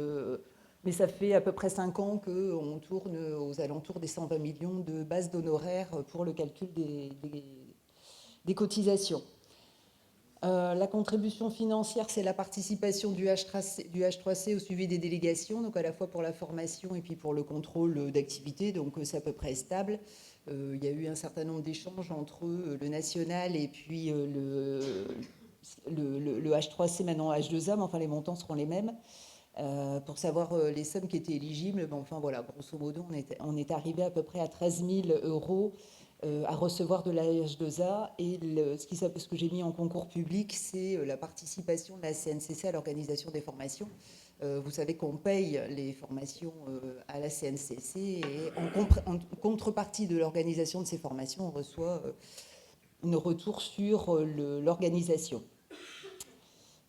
mais ça fait à peu près 5 ans qu'on tourne aux alentours des 120 millions de bases d'honoraires pour le calcul des cotisations. La contribution financière, c'est la participation du H3C au suivi des délégations, donc à la fois pour la formation et puis pour le contrôle d'activité, donc c'est à peu près stable. Il y a eu un certain nombre d'échanges entre le national et puis le H3C, maintenant H2A, mais enfin les montants seront les mêmes. Pour savoir les sommes qui étaient éligibles, bon, enfin voilà, grosso modo, on est arrivé à peu près à 13 000 euros à recevoir de la H2A. Et ce que j'ai mis en concours public, c'est la participation de la CNCC à l'organisation des formations. Vous savez qu'on paye les formations à la CNCC et en contrepartie de l'organisation de ces formations, on reçoit un retour sur l'organisation.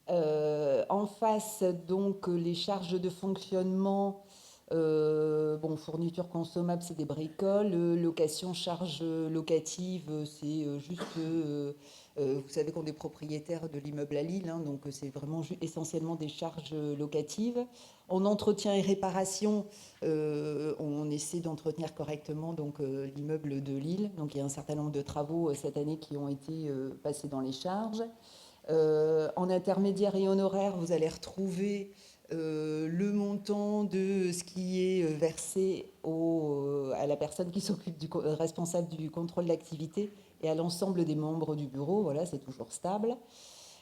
En face, donc, les charges de fonctionnement, fourniture consommable, c'est des bricoles. Location, charges locatives, c'est juste... vous savez qu'on est propriétaire de l'immeuble à Lille, hein, donc c'est vraiment essentiellement des charges locatives. En entretien et réparation, on essaie d'entretenir correctement donc, l'immeuble de Lille. Donc il y a un certain nombre de travaux cette année qui ont été passés dans les charges. En intermédiaire et honoraire, vous allez retrouver le montant de ce qui est versé à la personne qui s'occupe responsable du contrôle d'activité et à l'ensemble des membres du bureau. Voilà, c'est toujours stable.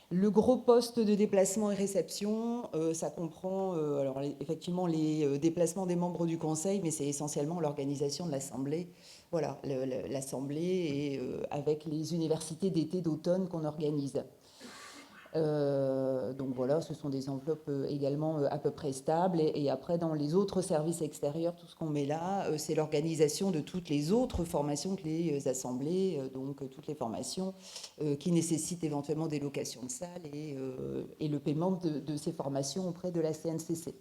Le gros poste de déplacement et réception, ça comprend alors, effectivement les déplacements des membres du conseil, mais c'est essentiellement l'organisation de l'assemblée. Voilà, l'assemblée et avec les universités d'été, d'automne qu'on organise. Donc voilà, ce sont des enveloppes également à peu près stables. Et après, dans les autres services extérieurs, tout ce qu'on met là, c'est l'organisation de toutes les autres formations que les assemblées, donc toutes les formations qui nécessitent éventuellement des locations de salles et le paiement de ces formations auprès de la CNCC.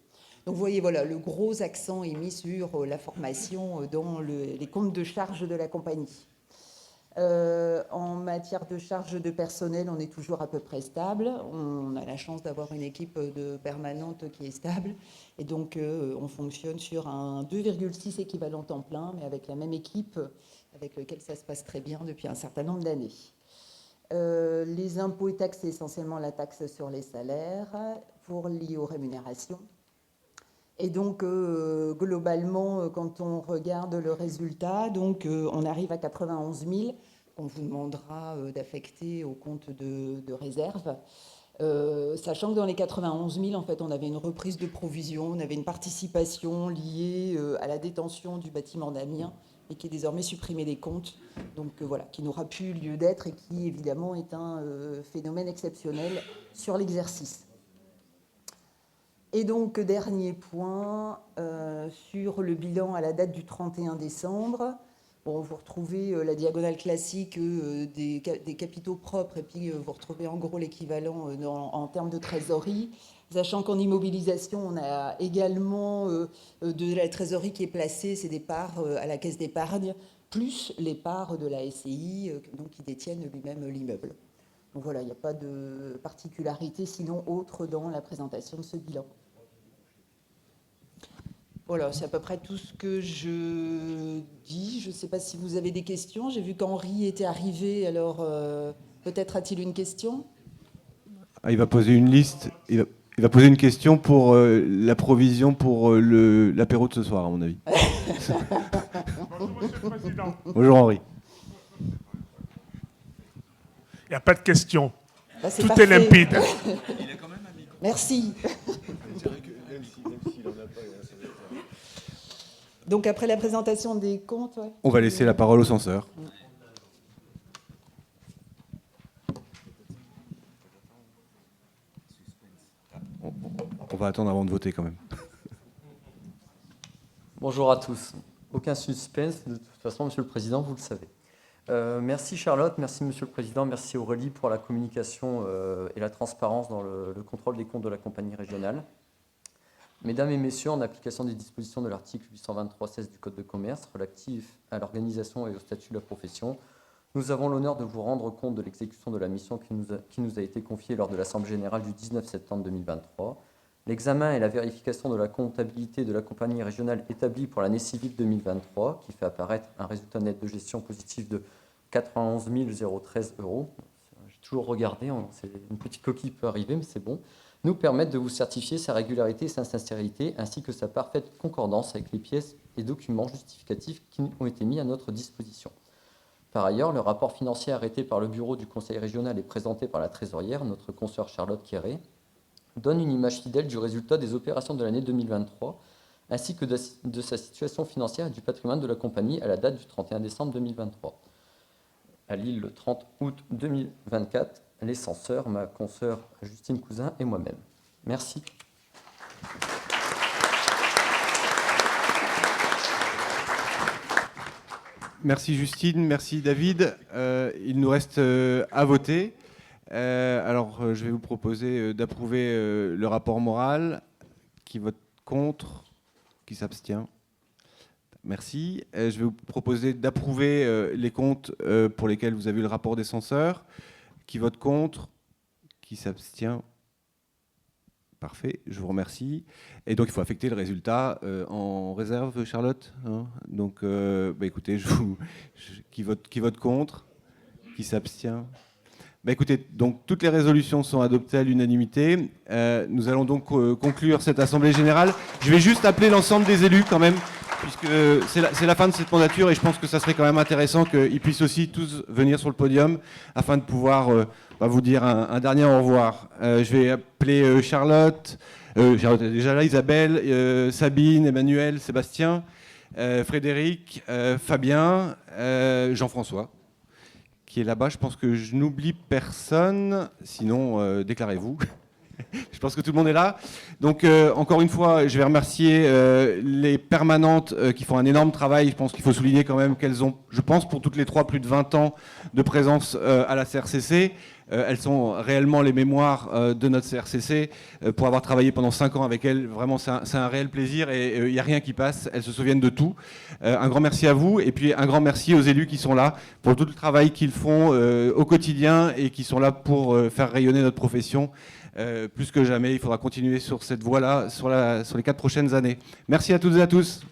Donc vous voyez, voilà, le gros accent est mis sur la formation dans les comptes de charge de la compagnie. En matière de charge de personnel, on est toujours à peu près stable. On a la chance d'avoir une équipe permanente qui est stable. Et donc, on fonctionne sur un 2,6 équivalent temps plein, mais avec la même équipe avec laquelle ça se passe très bien depuis un certain nombre d'années. Les impôts et taxes, c'est essentiellement la taxe sur les salaires pour lier aux rémunérations. Et donc, globalement, quand on regarde le résultat, donc, on arrive à 91 000 qu'on vous demandera d'affecter au compte de réserve. Sachant que dans les 91 000, en fait, on avait une reprise de provision, on avait une participation liée à la détention du bâtiment d'Amiens et qui est désormais supprimée des comptes, donc voilà, qui n'aura plus lieu d'être et qui, évidemment, est un phénomène exceptionnel sur l'exercice. Et donc, dernier point, sur le bilan à la date du 31 décembre. Bon, vous retrouvez la diagonale classique des capitaux propres et puis vous retrouvez en gros l'équivalent en termes de trésorerie. Sachant qu'en immobilisation, on a également de la trésorerie qui est placée, c'est des parts à la caisse d'épargne, plus les parts de la SCI donc, qui détiennent lui-même l'immeuble. Donc voilà, il n'y a pas de particularité sinon autre dans la présentation de ce bilan. Voilà, c'est à peu près tout ce que je dis. Je ne sais pas si vous avez des questions. J'ai vu qu'Henri était arrivé, alors peut-être a-t-il une question ? Il va poser une liste. Il va poser une question pour la provision pour l'apéro de ce soir, à mon avis. Bonjour, Monsieur le Président. Bonjour Henri. Il n'y a pas de question. Bah, Tout parfait. est limpide. Il a quand même un micro. Merci. Donc après la présentation des comptes... Ouais. On va laisser la parole au censeur. On va attendre avant de voter quand même. Bonjour à tous. Aucun suspense, de toute façon, Monsieur le Président, vous le savez. Merci Charlotte, merci Monsieur le Président, merci Aurélie pour la communication et la transparence dans le contrôle des comptes de la compagnie régionale. Mesdames et Messieurs, en application des dispositions de l'article 823-16 du Code de commerce relatif à l'organisation et au statut de la profession, nous avons l'honneur de vous rendre compte de l'exécution de la mission qui nous a été confiée lors de l'Assemblée générale du 19 septembre 2023. L'examen et la vérification de la comptabilité de la compagnie régionale établie pour l'année civile 2023, qui fait apparaître un résultat net de gestion positif de 91 013 €. J'ai toujours regardé, c'est une petite coquille peut arriver, mais c'est bon. Nous permettent de vous certifier sa régularité et sa sincérité, ainsi que sa parfaite concordance avec les pièces et documents justificatifs qui ont été mis à notre disposition. Par ailleurs, le rapport financier arrêté par le bureau du Conseil régional et présenté par la trésorière, notre consoeur Charlotte Quéré, donne une image fidèle du résultat des opérations de l'année 2023, ainsi que de sa situation financière et du patrimoine de la compagnie à la date du 31 décembre 2023. À Lille, le 30 août 2024, les censeurs, ma consoeur Justine Cousin et moi-même. Merci. Merci Justine, merci David. Il nous reste à voter. Alors, je vais vous proposer d'approuver le rapport moral. Qui vote contre ? Qui s'abstient ? Merci. Je vais vous proposer d'approuver les comptes pour lesquels vous avez eu le rapport des censeurs. Qui vote contre ? Qui s'abstient ? Parfait, je vous remercie. Et donc, il faut affecter le résultat en réserve, Charlotte, hein ? Donc, écoutez, qui vote contre ? Qui s'abstient ? Écoutez, donc toutes les résolutions sont adoptées à l'unanimité. Nous allons donc conclure cette Assemblée Générale. Je vais juste appeler l'ensemble des élus quand même, puisque c'est la fin de cette mandature et je pense que ça serait quand même intéressant qu'ils puissent aussi tous venir sur le podium afin de pouvoir vous dire un dernier au revoir. Je vais appeler Charlotte est déjà là, Isabelle, Sabine, Emmanuel, Sébastien, Frédéric, Fabien, Jean-François, qui est là-bas. Je pense que je n'oublie personne, sinon déclarez-vous. Je pense que tout le monde est là. Donc, encore une fois, je vais remercier les permanentes qui font un énorme travail. Je pense qu'il faut souligner quand même qu'elles ont, je pense, pour toutes les trois, plus de 20 ans de présence à la CRCC. Elles sont réellement les mémoires de notre CRCC. Pour avoir travaillé pendant 5 ans avec elles, vraiment, c'est un réel plaisir et il n'y a rien qui passe. Elles se souviennent de tout. Un grand merci à vous et puis un grand merci aux élus qui sont là pour tout le travail qu'ils font au quotidien et qui sont là pour faire rayonner notre profession. Plus que jamais, il faudra continuer sur cette voie-là sur les 4 prochaines années. Merci à toutes et à tous.